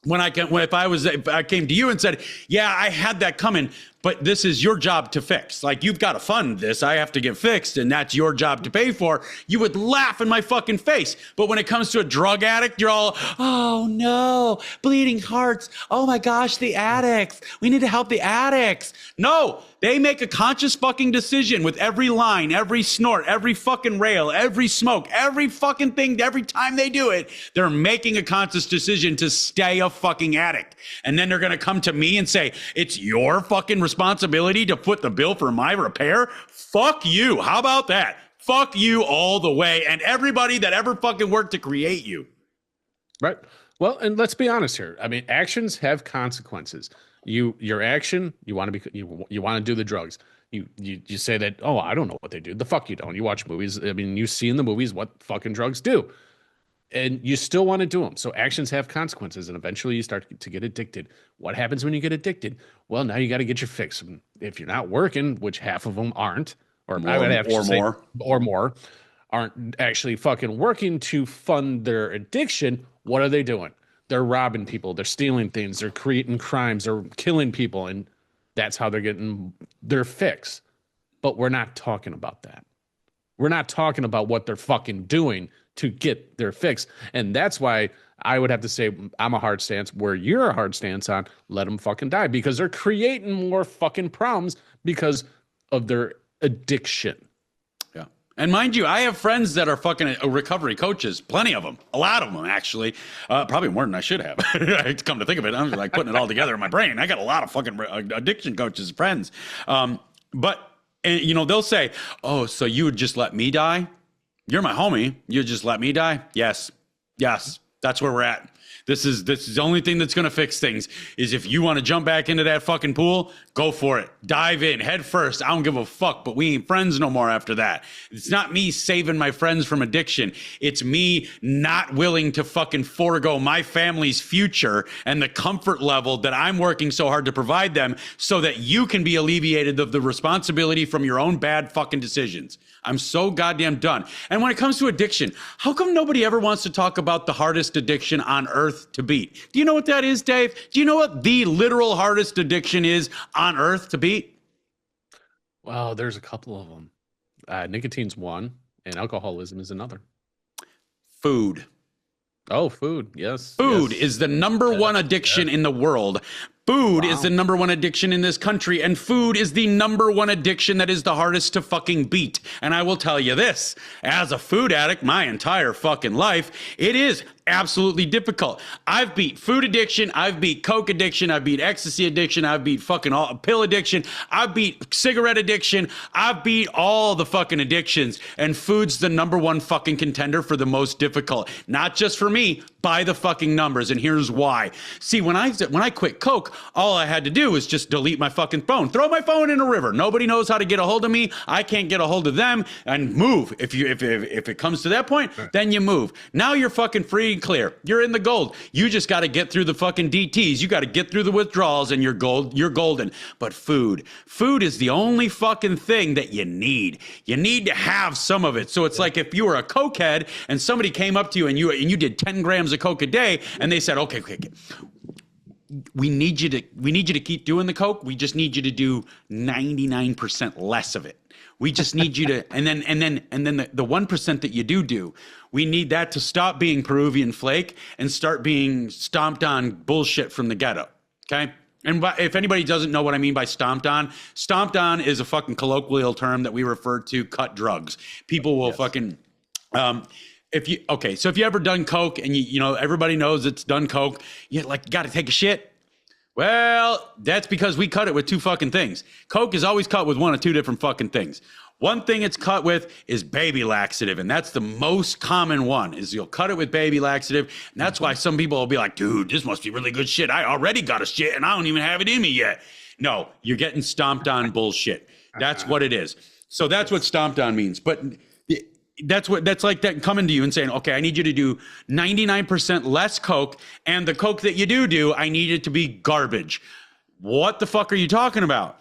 if I came to you and said, yeah, I had that coming, but this is your job to fix. Like, you've got to fund this. I have to get fixed, and that's your job to pay for. You would laugh in my fucking face. But when it comes to a drug addict, you're all, oh no, bleeding hearts. Oh my gosh, the addicts. We need to help the addicts. No, they make a conscious fucking decision with every line, every snort, every fucking rail, every smoke, every fucking thing. Every time they do it, they're making a conscious decision to stay a fucking addict. And then they're going to come to me and say, it's your fucking responsibility to foot the bill for my repair? Fuck you. How about that? Fuck you all the way. And everybody that ever fucking worked to create you. Right. Well, and let's be honest here. I mean, actions have consequences. Your action, you want to do the drugs. You say that, oh, I don't know what they do. The fuck you don't. You watch movies. I mean, you see in the movies what fucking drugs do. And you still want to do them. So actions have consequences, and eventually you start to get addicted. What happens when you get addicted? Well, now you got to get your fix. If you're not working, which half of them aren't, or more, aren't actually fucking working to fund their addiction, what are they doing? They're robbing people. They're stealing things. They're creating crimes. They're killing people. And that's how they're getting their fix. But we're not talking about that. We're not talking about what they're fucking doing to get their fix. And that's why I would have to say I'm a hard stance where you're a hard stance on let them fucking die, because they're creating more fucking problems because of their addiction. Yeah. And mind you, I have friends that are fucking recovery coaches, plenty of them, a lot of them actually, probably more than I should have. I come to think of it, I'm like putting it all together in my brain. I got a lot of fucking addiction coaches, friends. But they'll say, oh, so you would just let me die? You're my homie. You just let me die? Yes. That's where we're at. This is the only thing that's going to fix things is if you want to jump back into that fucking pool, go for it. Dive in head first. I don't give a fuck, but we ain't friends no more after that. It's not me saving my friends from addiction. It's me not willing to fucking forego my family's future and the comfort level that I'm working so hard to provide them so that you can be alleviated of the responsibility from your own bad fucking decisions. I'm so goddamn done. And when it comes to addiction, how come nobody ever wants to talk about the hardest addiction on earth to beat? Do you know what that is, Dave? Do you know what the literal hardest addiction is on earth to beat? Well, there's a couple of them. Nicotine's one, and alcoholism is another. Food. Oh, food. Yes. Food is the number one addiction in the world. Food is the number one addiction in this country, and food is the number one addiction that is the hardest to fucking beat. And I will tell you this, as a food addict my entire fucking life, it is absolutely difficult. I've beat food addiction, I've beat coke addiction, I've beat ecstasy addiction, I've beat fucking pill addiction, I've beat cigarette addiction, I've beat all the fucking addictions, and food's the number one fucking contender for the most difficult. Not just for me, by the fucking numbers, and here's why. See, when I quit coke, all I had to do was just delete my fucking phone, throw my phone in a river. Nobody knows how to get a hold of me. I can't get a hold of them, and move. If it comes to that point, then you move. Now you're fucking free and clear. You're in the gold. You just got to get through the fucking DTs. You got to get through the withdrawals, and you're golden. But food is the only fucking thing that you need. You need to have some of it. So it's like if you were a cokehead and somebody came up to you and you did 10 grams of coke a day, and they said, okay. We need you to keep doing the coke. We just need you to do 99% less of it. We just need you to, and then the 1% that you do, we need that to stop being Peruvian flake and start being stomped on bullshit from the ghetto. Okay. And if anybody doesn't know what I mean by stomped on is a fucking colloquial term that we refer to cut drugs. People will fucking, if you ever done coke and you know everybody knows it's done coke, you got to take a shit. Well, that's because we cut it with two fucking things. Coke is always cut with one of two different fucking things. One thing it's cut with is baby laxative, and that's the most common one. Is you'll cut it with baby laxative, and that's why some people will be like, "Dude, this must be really good shit. I already got a shit, and I don't even have it in me yet." No, you're getting stomped on bullshit. That's what it is. So that's what stomped on means. But that's like that coming to you and saying, "Okay, I need you to do 99% less Coke, and the Coke that you do, I need it to be garbage." What the fuck are you talking about?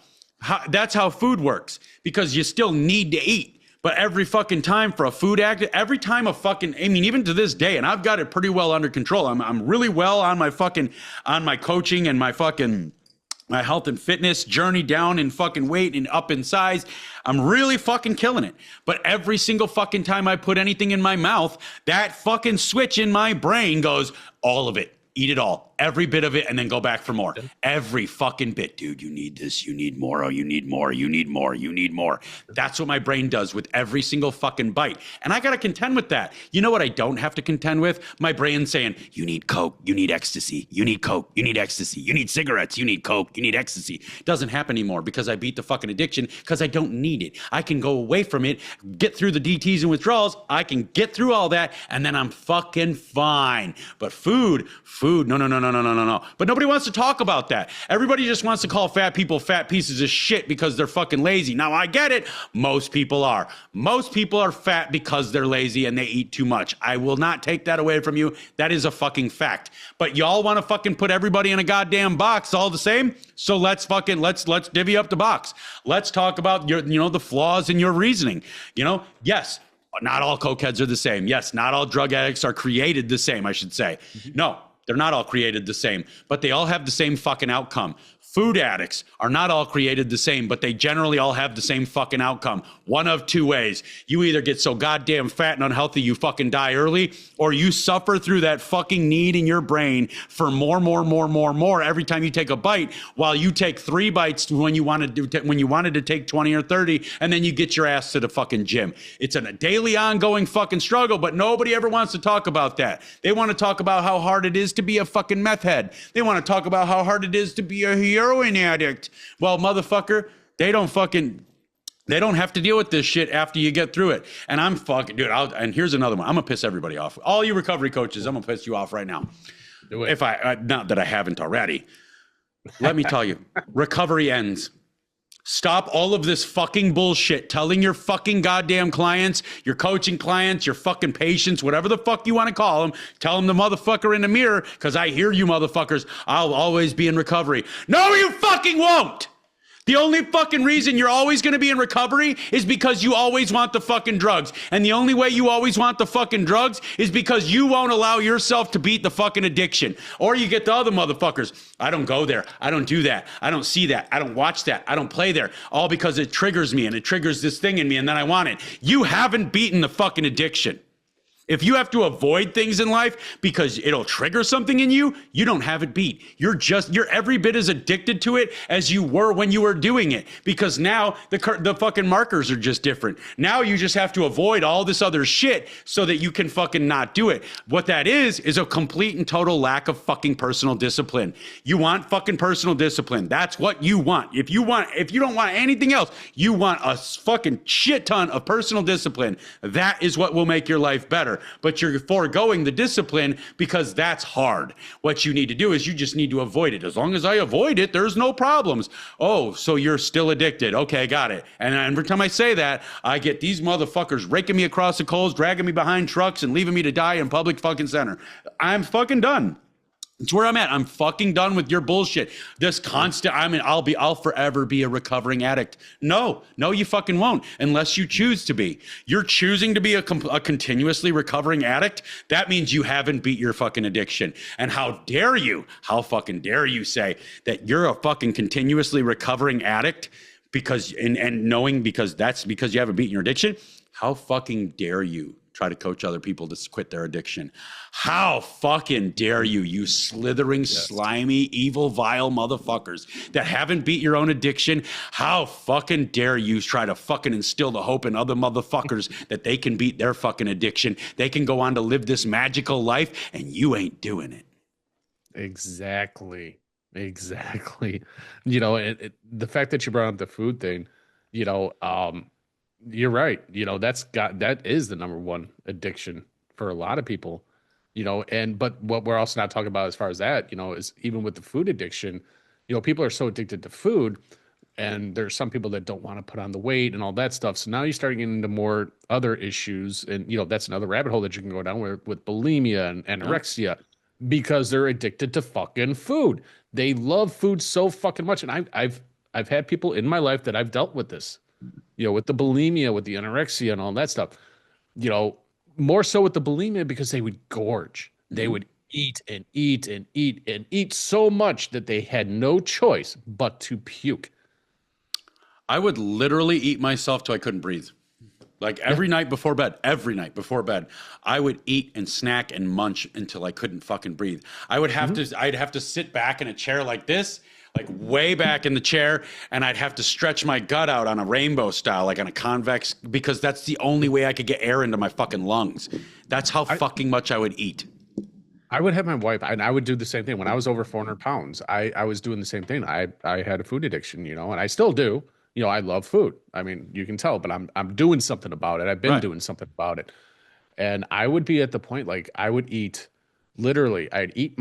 That's how food works, because you still need to eat. But every fucking time for a food addict, every time even to this day, and I've got it pretty well under control. I'm really well on my coaching and my health and fitness journey, down in fucking weight and up in size. I'm really fucking killing it. But every single fucking time I put anything in my mouth, that fucking switch in my brain goes, all of it. Eat it all, every bit of it, and then go back for more. Every fucking bit. Dude, you need this, you need more, oh, you need more, you need more, you need more. That's what my brain does with every single fucking bite. And I got to contend with that. You know what I don't have to contend with? My brain saying, you need Coke, you need ecstasy, you need Coke, you need ecstasy, you need cigarettes, you need Coke, you need ecstasy. It doesn't happen anymore because I beat the fucking addiction, because I don't need it. I can go away from it, get through the DTs and withdrawals. I can get through all that, and then I'm fucking fine. But food, no. But nobody wants to talk about that. Everybody just wants to call fat people fat pieces of shit because they're fucking lazy. Now, I get it. Most people are. Most people are fat because they're lazy and they eat too much. I will not take that away from you. That is a fucking fact. But y'all want to fucking put everybody in a goddamn box all the same? So let's divvy up the box. Let's talk about the flaws in your reasoning. Yes, not all cokeheads are the same. Yes, not all drug addicts are created the same, I should say. No. They're not all created the same, but they all have the same fucking outcome. Food addicts are not all created the same, but they generally all have the same fucking outcome. One of two ways. You either get so goddamn fat and unhealthy you fucking die early, or you suffer through that fucking need in your brain for more every time you take a bite, while you take 3 bites when you wanted to take 20 or 30, and then you get your ass to the fucking gym. It's a daily ongoing fucking struggle, but nobody ever wants to talk about that. They want to talk about how hard it is to be a fucking meth head. They want to talk about how hard it is to be a heroin addict. Well, motherfucker, they don't have to deal with this shit after you get through it. And I'm fucking, dude, and here's another one. I'm gonna piss everybody off. All you recovery coaches, I'm gonna piss you off right now. Do it. Not that I haven't already. Let me tell you, recovery ends. Stop all of this fucking bullshit telling your fucking goddamn clients, your coaching clients, your fucking patients, whatever the fuck you want to call them. Tell them the motherfucker in the mirror, because I hear you motherfuckers. I'll always be in recovery. No, you fucking won't. The only fucking reason you're always going to be in recovery is because you always want the fucking drugs. And the only way you always want the fucking drugs is because you won't allow yourself to beat the fucking addiction. Or you get the other motherfuckers. I don't go there. I don't do that. I don't see that. I don't watch that. I don't play there. All because it triggers me and it triggers this thing in me and then I want it. You haven't beaten the fucking addiction. If you have to avoid things in life because it'll trigger something in you, you don't have it beat. You're every bit as addicted to it as you were when you were doing it, because now the fucking markers are just different. Now you just have to avoid all this other shit so that you can fucking not do it. What that is a complete and total lack of fucking personal discipline. You want fucking personal discipline. That's what you want. If you don't want anything else, you want a fucking shit ton of personal discipline. That is what will make your life better. But you're foregoing the discipline because that's hard. What you need to do is you just need to avoid it. As long as I avoid it, there's no problems. Oh, so you're still addicted. Okay, got it. And every time I say that, I get these motherfuckers raking me across the coals, dragging me behind trucks, and leaving me to die in public fucking center. I'm fucking done. It's where I'm at. I'm fucking done with your bullshit. This constant, I'll forever be a recovering addict. No, you fucking won't, unless you choose to be. You're choosing to be a continuously recovering addict. That means you haven't beat your fucking addiction. And how fucking dare you say that you're a fucking continuously recovering addict because that's because you haven't beaten your addiction? How fucking dare you try to coach other people to quit their addiction? How fucking dare you slithering, slimy, evil, vile motherfuckers that haven't beat your own addiction? How fucking dare you try to fucking instill the hope in other motherfuckers that they can beat their fucking addiction? They can go on to live this magical life, and you ain't doing it. Exactly. You know, the fact that you brought up the food thing, you're right. That is the number one addiction for a lot of people, but what we're also not talking about as far as that, is even with the food addiction, people are so addicted to food, and there's some people that don't want to put on the weight and all that stuff. So now you start getting into more other issues, and that's another rabbit hole that you can go down with bulimia and anorexia, because they're addicted to fucking food. They love food so fucking much, and I've had people in my life that I've dealt with this, with the bulimia, with the anorexia and all that stuff, more so with the bulimia, because they would gorge. They would eat and eat and eat and eat so much that they had no choice but to puke. I would literally eat myself till I couldn't breathe. Like every night before bed, I would eat and snack and munch until I couldn't fucking breathe. I'd have to sit back in a chair like this, like way back in the chair, and I'd have to stretch my gut out on a rainbow style, like on a convex, because that's the only way I could get air into my fucking lungs. That's how fucking much I would eat. I would have my wife, and I would do the same thing. When I was over 400 pounds, I was doing the same thing. I had a food addiction, and I still do. I love food. I mean, you can tell, but I'm doing something about it. I've been doing something about it. And I would be at the point, like, I would eat, literally, I'd eat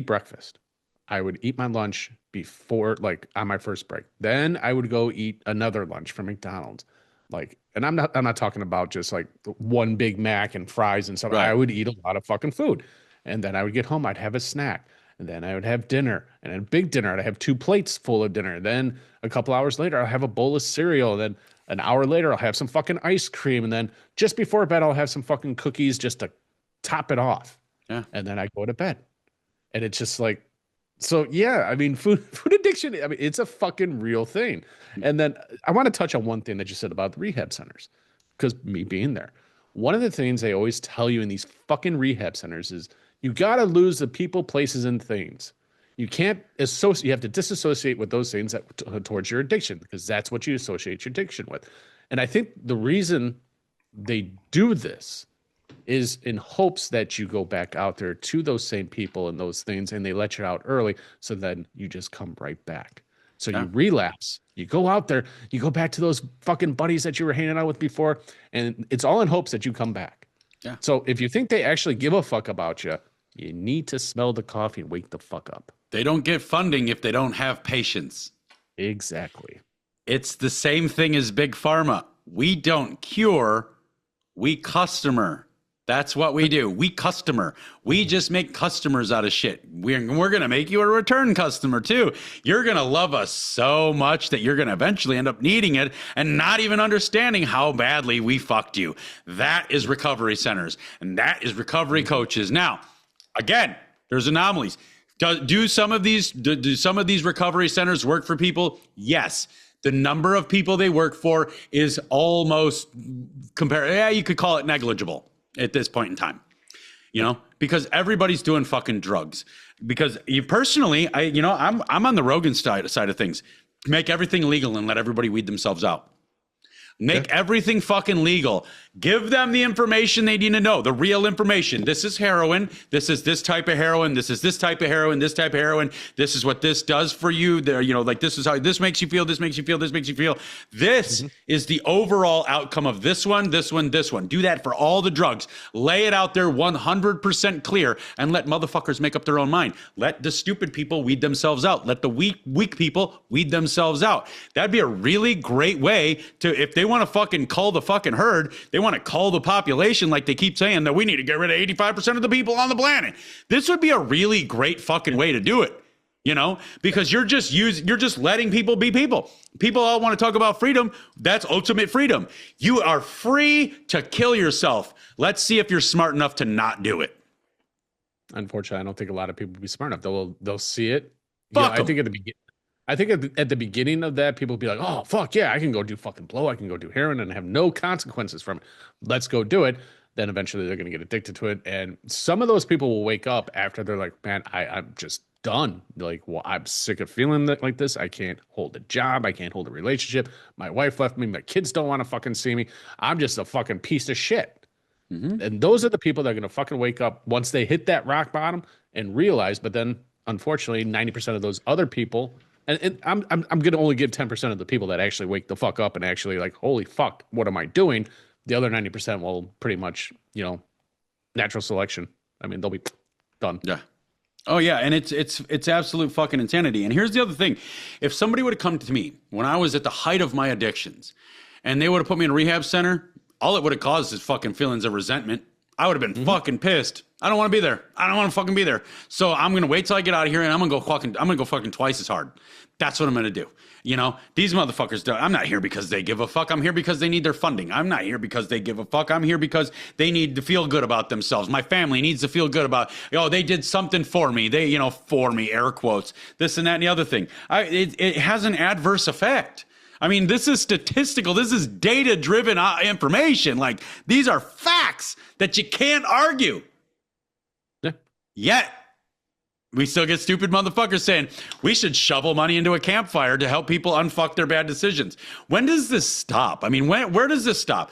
breakfast. I would eat my lunch before, like, on my first break. Then I would go eat another lunch from McDonald's. Like, and I'm not talking about just like one Big Mac and fries and stuff. Right. I would eat a lot of fucking food. And then I would get home, I'd have a snack. And then I would have dinner, and a big dinner. I'd have 2 plates full of dinner. Then a couple hours later, I'll have a bowl of cereal. And then an hour later, I'll have some fucking ice cream. And then just before bed, I'll have some fucking cookies just to top it off. Yeah. And then I go to bed. And it's just like, so yeah, I mean, food addiction, I mean, it's a fucking real thing. And then I want to touch on one thing that you said about the rehab centers, because me being there, one of the things they always tell you in these fucking rehab centers is, you got to lose the people, places, and things. You can't associate. You have to disassociate with those things towards your addiction, because that's what you associate your addiction with. And I think the reason they do this is in hopes that you go back out there to those same people and those things, and they let you out early, so then you just come right back. So you relapse. You go out there. You go back to those fucking buddies that you were hanging out with before, and it's all in hopes that you come back. Yeah. So if you think they actually give a fuck about you, you need to smell the coffee and wake the fuck up. They don't get funding if they don't have patience. Exactly. It's the same thing as Big Pharma. We don't cure, we customer. That's what we do. We customer. We just make customers out of shit. We're going to make you a return customer too. You're going to love us so much that you're going to eventually end up needing it and not even understanding how badly we fucked you. That is recovery centers, and that is recovery coaches. Now, again, there's anomalies. Do some of these recovery centers work for people? Yes. The number of people they work for is almost you could call it negligible at this point in time, because everybody's doing fucking drugs. Because I'm on the Rogan side of things. Make everything legal and let everybody weed themselves out. Make everything fucking legal. Give them the information they need to know, the real information. This is heroin. This is this type of heroin. This is this type of heroin. This type of heroin. This is what this does for you. There, like this is how this makes you feel. This makes you feel. This makes you feel. This is the overall outcome of this one, this one, this one. Do that for all the drugs. Lay it out there 100% clear, and let motherfuckers make up their own mind. Let the stupid people weed themselves out. Let the weak people weed themselves out. That'd be a really great way to, if they want to fucking cull the fucking herd, they want to cull the population, like they keep saying that we need to get rid of 85% of the people on the planet. This would be a really great fucking way to do it, because you're just letting people be people. People all want to talk about freedom. That's ultimate freedom. You are free to kill yourself. Let's see if you're smart enough to not do it. Unfortunately, I don't think a lot of people will be smart enough. They'll see it. Fuck I think at the beginning of that, people will be like, oh, fuck yeah, I can go do fucking blow. I can go do heroin and have no consequences from it. Let's go do it. Then eventually they're going to get addicted to it. And some of those people will wake up after they're like, man, I'm just done. Like, well, I'm sick of feeling like this. I can't hold a job. I can't hold a relationship. My wife left me. My kids don't want to fucking see me. I'm just a fucking piece of shit. And those are the people that are going to fucking wake up once they hit that rock bottom and realize. But then, unfortunately, 90% of those other people And I'm going to only give 10% of the people that actually wake the fuck up and actually like, holy fuck, what am I doing? The other 90% will pretty much, natural selection. I mean, they'll be done. Yeah. Oh yeah, and it's absolute fucking insanity. And here's the other thing: if somebody would have come to me when I was at the height of my addictions, and they would have put me in a rehab center, all it would have caused is fucking feelings of resentment. I would have been fucking pissed. I don't want to be there. I don't want to fucking be there. So I'm gonna wait till I get out of here, and I'm gonna go fucking twice as hard. That's what I'm gonna do. These motherfuckers don't. I'm not here because they give a fuck. I'm here because they need their funding. I'm not here because they give a fuck. I'm here because they need to feel good about themselves. My family needs to feel good about, they did something for me. They, for me, air quotes, this and that and the other thing. It has an adverse effect. I mean, this is statistical. This is data-driven information. Like, these are facts that you can't argue. Yeah. Yet, we still get stupid motherfuckers saying we should shovel money into a campfire to help people unfuck their bad decisions. When does this stop? I mean, where does this stop?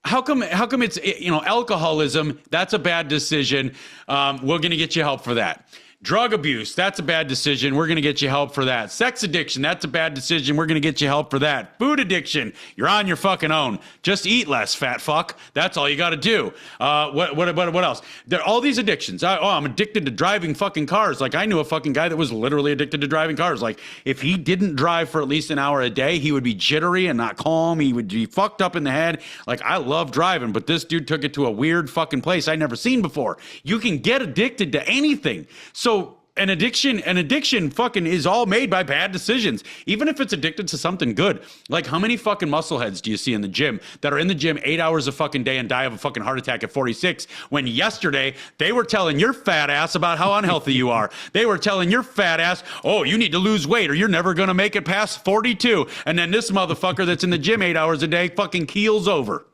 How come it's, alcoholism, that's a bad decision. We're going to get you help for that. Drug abuse, that's a bad decision. We're going to get you help for that. Sex addiction, that's a bad decision. We're going to get you help for that. Food addiction, you're on your fucking own. Just eat less, fat fuck. That's all you got to do. What else? There are all these addictions. I'm addicted to driving fucking cars. Like, I knew a fucking guy that was literally addicted to driving cars. Like, if he didn't drive for at least an hour a day, he would be jittery and not calm. He would be fucked up in the head. Like, I love driving, but this dude took it to a weird fucking place I'd never seen before. You can get addicted to anything. So an addiction fucking is all made by bad decisions, even if it's addicted to something good. Like, how many fucking muscleheads do you see in the gym that are in the gym 8 hours a fucking day and die of a fucking heart attack at 46, when yesterday they were telling your fat ass about how unhealthy you are? They were telling your fat ass, oh, you need to lose weight or you're never going to make it past 42. And then this motherfucker that's in the gym 8 hours a day fucking keels over.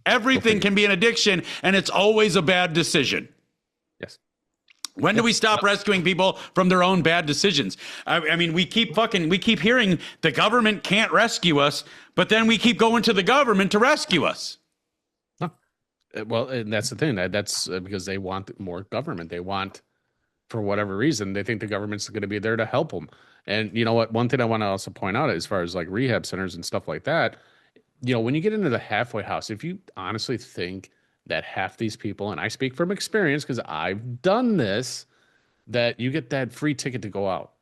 Everything can be an addiction, and it's always a bad decision. Yes. When do we stop rescuing people from their own bad decisions? I mean, we keep hearing the government can't rescue us, but then we keep going to the government to rescue us. Well, and that's the thing. That's because they want more government. They want, for whatever reason, they think the government's going to be there to help them. And you know what? One thing I want to also point out, as far as like rehab centers and stuff like that, when you get into the halfway house, if you honestly think that half these people, and I speak from experience because I've done this, that you get that free ticket to go out.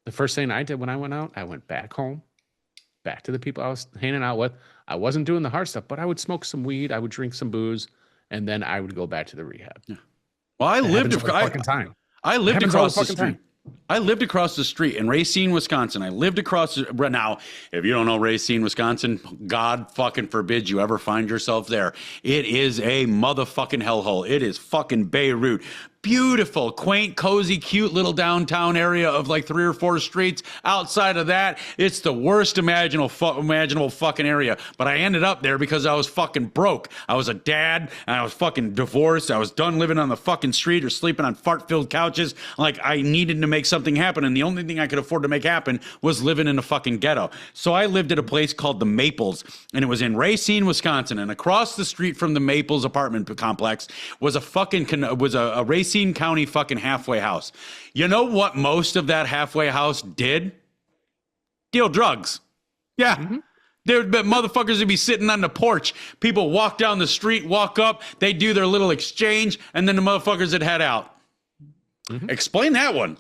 The first thing I did when I went out, I went back home, back to the people I was hanging out with. I wasn't doing the hard stuff, but I would smoke some weed, I would drink some booze, and then I would go back to the rehab. Yeah. Well, I lived across the street. I lived across the street in Racine, Wisconsin. I lived across now. If you don't know Racine, Wisconsin, God fucking forbid you ever find yourself there. It is a motherfucking hellhole. It is fucking Beirut. Beautiful, quaint, cozy, cute little downtown area of like 3 or 4 streets. Outside of that, it's the worst imaginable fucking area. But I ended up there because I was fucking broke. I was a dad, and I was fucking divorced. I was done living on the fucking street or sleeping on fart-filled couches. Like, I needed to make something happen, and the only thing I could afford to make happen was living in a fucking ghetto. So I lived at a place called the Maples, and it was in Racine, Wisconsin. And across the street from the Maples apartment complex was a Racine County fucking halfway house. You know what most of that halfway house did? Deal drugs. Yeah. Mm-hmm. There, motherfuckers would be sitting on the porch. People walk down the street, walk up, they do their little exchange, and then the motherfuckers would head out. Mm-hmm. Explain that one.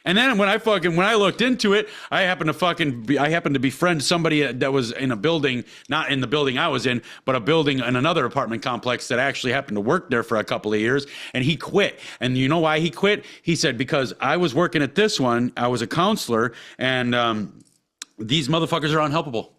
And then when I looked into it, I happened to befriend somebody that was in a building, not in the building I was in, but a building in another apartment complex that actually happened to work there for a couple of years. And he quit. And you know why he quit? He said, because I was working at this one, I was a counselor, and these motherfuckers are unhelpable.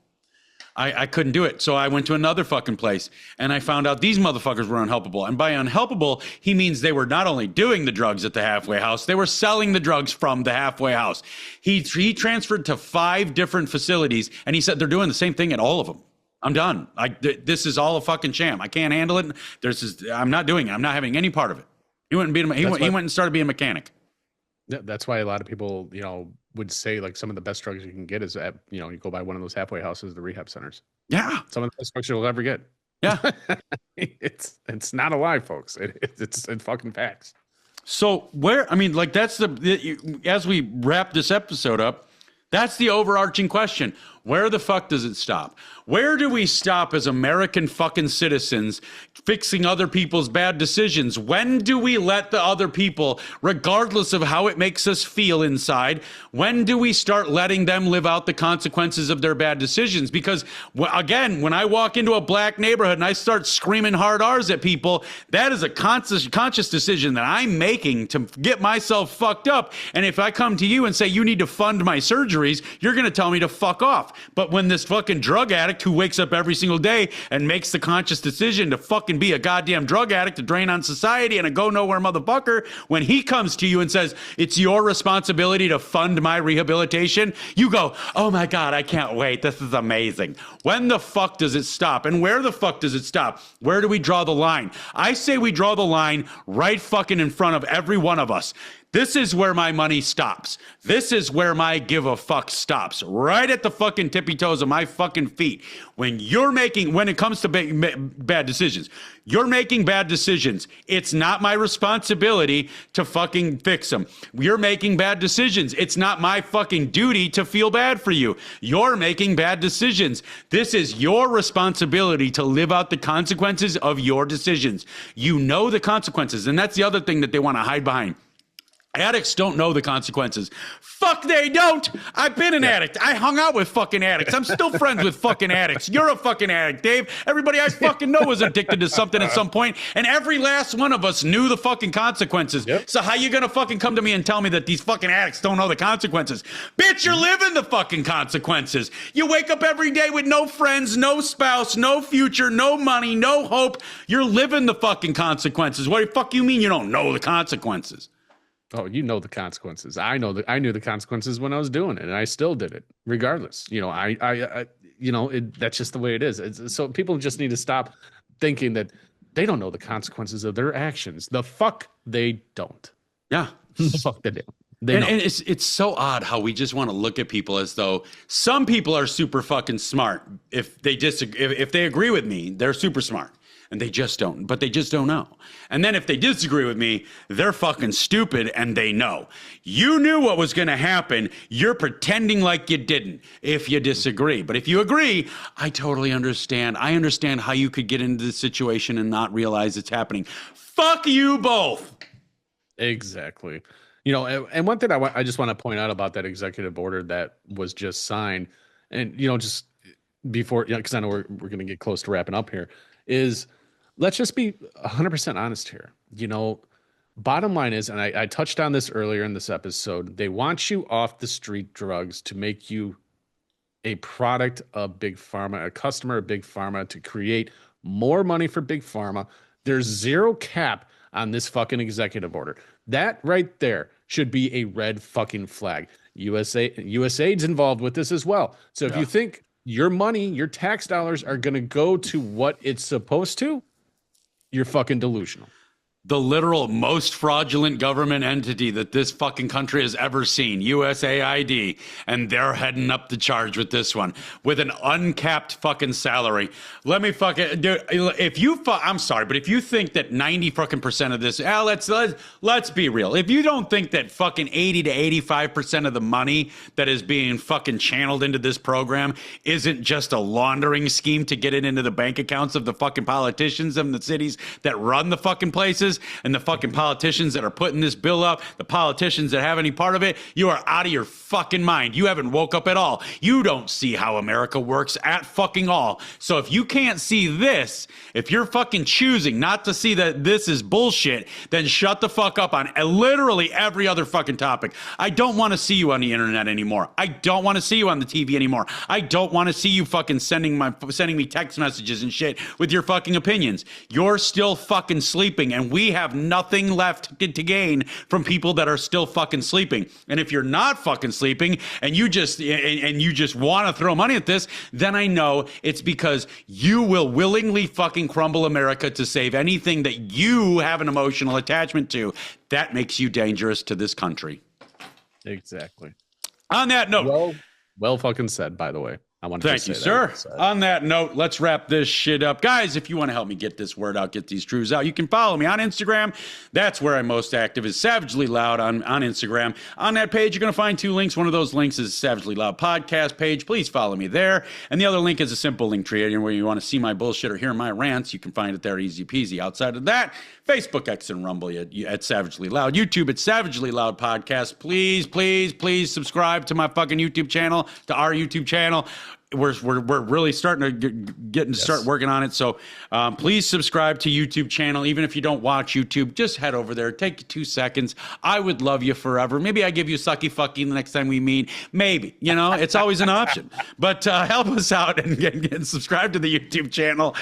I couldn't do it. So I went to another fucking place, and I found out these motherfuckers were unhelpable. And by unhelpable, he means they were not only doing the drugs at the halfway house, they were selling the drugs from the halfway house. He transferred to 5 different facilities, and he said they're doing the same thing at all of them. I'm done. This is all a fucking sham. I can't handle it. I'm not doing it. I'm not having any part of it. He went and started being a mechanic. That's why a lot of people, would say like some of the best drugs you can get is at, you go by one of those halfway houses, the rehab centers. Yeah. Some of the best drugs you'll ever get. Yeah. It's not a lie, folks. It's fucking facts. So where, I mean, like that's as we wrap this episode up, that's the overarching question. Where the fuck does it stop? Where do we stop as American fucking citizens fixing other people's bad decisions? When do we let the other people, regardless of how it makes us feel inside, when do we start letting them live out the consequences of their bad decisions? Because again, when I walk into a black neighborhood and I start screaming hard R's at people, that is a conscious decision that I'm making to get myself fucked up. And if I come to you and say, you need to fund my surgeries, you're going to tell me to fuck off. But when this fucking drug addict who wakes up every single day and makes the conscious decision to fucking be a goddamn drug addict, to drain on society and a go nowhere motherfucker, when he comes to you and says, it's your responsibility to fund my rehabilitation, you go, oh my God, I can't wait. This is amazing. When the fuck does it stop? And where the fuck does it stop? Where do we draw the line? I say we draw the line right fucking in front of every one of us. This is where my money stops. This is where my give a fuck stops. Right at the fucking tippy toes of my fucking feet. When it comes to bad decisions, you're making bad decisions. It's not my responsibility to fucking fix them. You're making bad decisions. It's not my fucking duty to feel bad for you. You're making bad decisions. This is your responsibility to live out the consequences of your decisions. You know the consequences. And that's the other thing that they want to hide behind. Addicts don't know the consequences. Fuck, they don't. I've been an addict. I hung out with fucking addicts. I'm still friends with fucking addicts. You're a fucking addict, Dave. Everybody I fucking know was addicted to something at some point, and every last one of us knew the fucking consequences. Yep. So how you gonna fucking come to me and tell me that these fucking addicts don't know the consequences? Bitch, you're living the fucking consequences. You wake up every day with no friends, no spouse, no future, no money, no hope. You're living the fucking consequences. What the fuck you mean you don't know the consequences? Oh, you know the consequences. I knew the consequences when I was doing it, and I still did it, regardless. You know, that's just the way it is. So people just need to stop thinking that they don't know the consequences of their actions. The fuck they don't. Yeah, the fuck they don't. And it's so odd how we just want to look at people as though some people are super fucking smart. If they disagree, if they agree with me, they're super smart. And they just don't, but they just don't know. And then if they disagree with me, they're fucking stupid and they know. You knew what was going to happen. You're pretending like you didn't if you disagree. But if you agree, I totally understand. I understand how you could get into this situation and not realize it's happening. Fuck you both. Exactly. You know, and one thing I just want to point out about that executive order that was just signed, and, you know, just before, because I know we're going to get close to wrapping up here, is let's just be 100% honest here. You know, bottom line is, and I touched on this earlier in this episode, they want you off the street drugs to make you a product of Big Pharma, a customer of Big Pharma, to create more money for Big Pharma. There's zero cap on this fucking executive order. That right there should be a red fucking flag. USAID's involved with this as well. So if you think your money, your tax dollars are going to go to what it's supposed to, you're fucking delusional. The literal most fraudulent government entity that this fucking country has ever seen, USAID, and they're heading up the charge with this one with an uncapped fucking salary. Let me fucking, dude, I'm sorry, but if you think that 90 fucking percent of this, let's be real. If you don't think that fucking 80 to 85% of the money that is being fucking channeled into this program isn't just a laundering scheme to get it into the bank accounts of the fucking politicians in the cities that run the fucking places, and the fucking politicians that are putting this bill up, the politicians that have any part of it, you are out of your fucking mind. You haven't woke up at all. You don't see how America works at fucking all. So if you can't see this, if you're fucking choosing not to see that this is bullshit, then shut the fuck up on literally every other fucking topic. I don't want to see you on the internet anymore. I don't want to see you on the TV anymore. I don't want to see you fucking sending me text messages and shit with your fucking opinions. You're still fucking sleeping, and we have nothing left to gain from people that are still fucking sleeping. And if you're not fucking sleeping and you just want to throw money at this, then I know it's because you will willingly fucking crumble America to save anything that you have an emotional attachment to. That makes you dangerous to this country. Exactly. On that note, well fucking said, by the way. I want to Thank you, sir. On that note, let's wrap this shit up. Guys, if you want to help me get this word out, get these truths out, you can follow me on Instagram. That's where I'm most active, is SavagelyLOUD on Instagram. On that page, you're going to find 2 links. One of those links is Savagely Loud podcast page. Please follow me there. And the other link is a simple link tree where you want to see my bullshit or hear my rants. You can find it there, easy peasy. Outside of that, Facebook, X, and Rumble at Savagely Loud. YouTube at Savagely Loud Podcast. Please, please, please subscribe to my fucking YouTube channel, to our YouTube channel. We're really starting to start working on it. So please subscribe to YouTube channel. Even if you don't watch YouTube, just head over there. Take 2 seconds. I would love you forever. Maybe I give you sucky fucking the next time we meet. Maybe, it's always an option. But help us out and subscribe to the YouTube channel.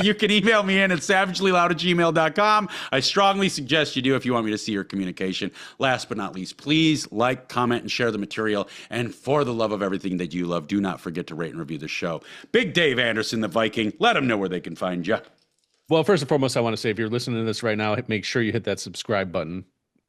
You can email me in at savagelyloud@gmail.com. I strongly suggest you do if you want me to see your communication. Last but not least, please like, comment, and share the material. And for the love of everything that you love, do not forget to rate and review the show. Big Dave Anderson, the Viking. Let them know where they can find you. Well, first and foremost, I want to say, if you're listening to this right now, make sure you hit that subscribe button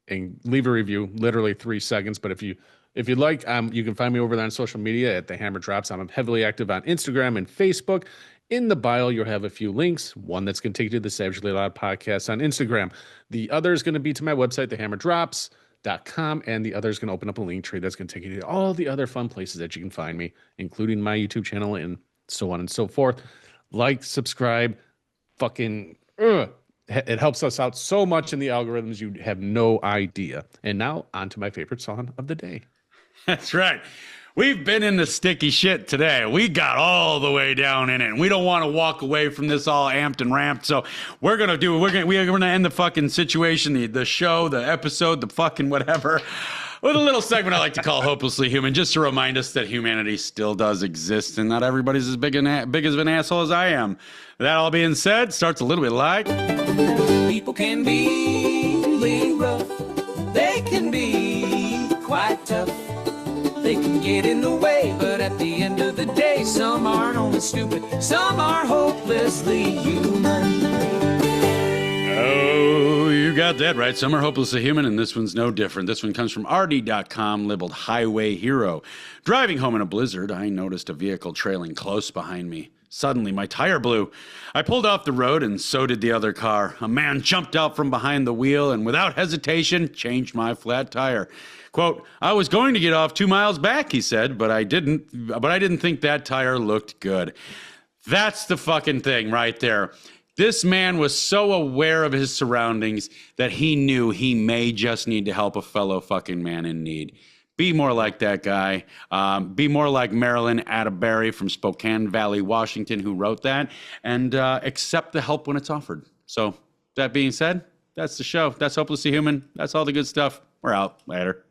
and leave a review. Literally 3 seconds. But if you'd like, you can find me over there on social media at the Hammer Drops. I'm heavily active on Instagram and Facebook. In the bio, you'll have a few links. One that's going to take you to the Savagely Loud podcast on Instagram. The other is going to be to my website, thehammerdrops.com, and the other is going to open up a link tree that's going to take you to all the other fun places that you can find me, including my YouTube channel and so on and so forth. Like, subscribe, it helps us out so much in the algorithms, you have no idea. And now on to my favorite song of the day. That's right. We've been in the sticky shit today. We got all the way down in it, and we don't want to walk away from this all amped and ramped. So we're gonna end the fucking situation, the show, the episode, the fucking whatever, with a little segment I like to call "Hopelessly Human," just to remind us that humanity still does exist, and not everybody's as big of an asshole as I am. That all being said, starts a little bit like people can be really rough. They can be quite tough. They can get in the way, but at the end of the day, some aren't only stupid, some are hopelessly human. Oh, you got that right. Some are hopelessly human, and this one's no different. This one comes from RD.com, labeled Highway Hero. Driving home in a blizzard, I noticed a vehicle trailing close behind me. Suddenly, my tire blew. I pulled off the road, and so did the other car. A man jumped out from behind the wheel and, without hesitation, changed my flat tire. Quote, "I was going to get off 2 miles back," he said, but I didn't think that tire looked good. That's the fucking thing right there. This man was so aware of his surroundings that he knew he may just need to help a fellow fucking man in need. Be more like that guy. Be more like Marilyn Atterbury from Spokane Valley, Washington, who wrote that, and accept the help when it's offered. So that being said, that's the show. That's Hopelessly Human. That's all the good stuff. We're out. Later.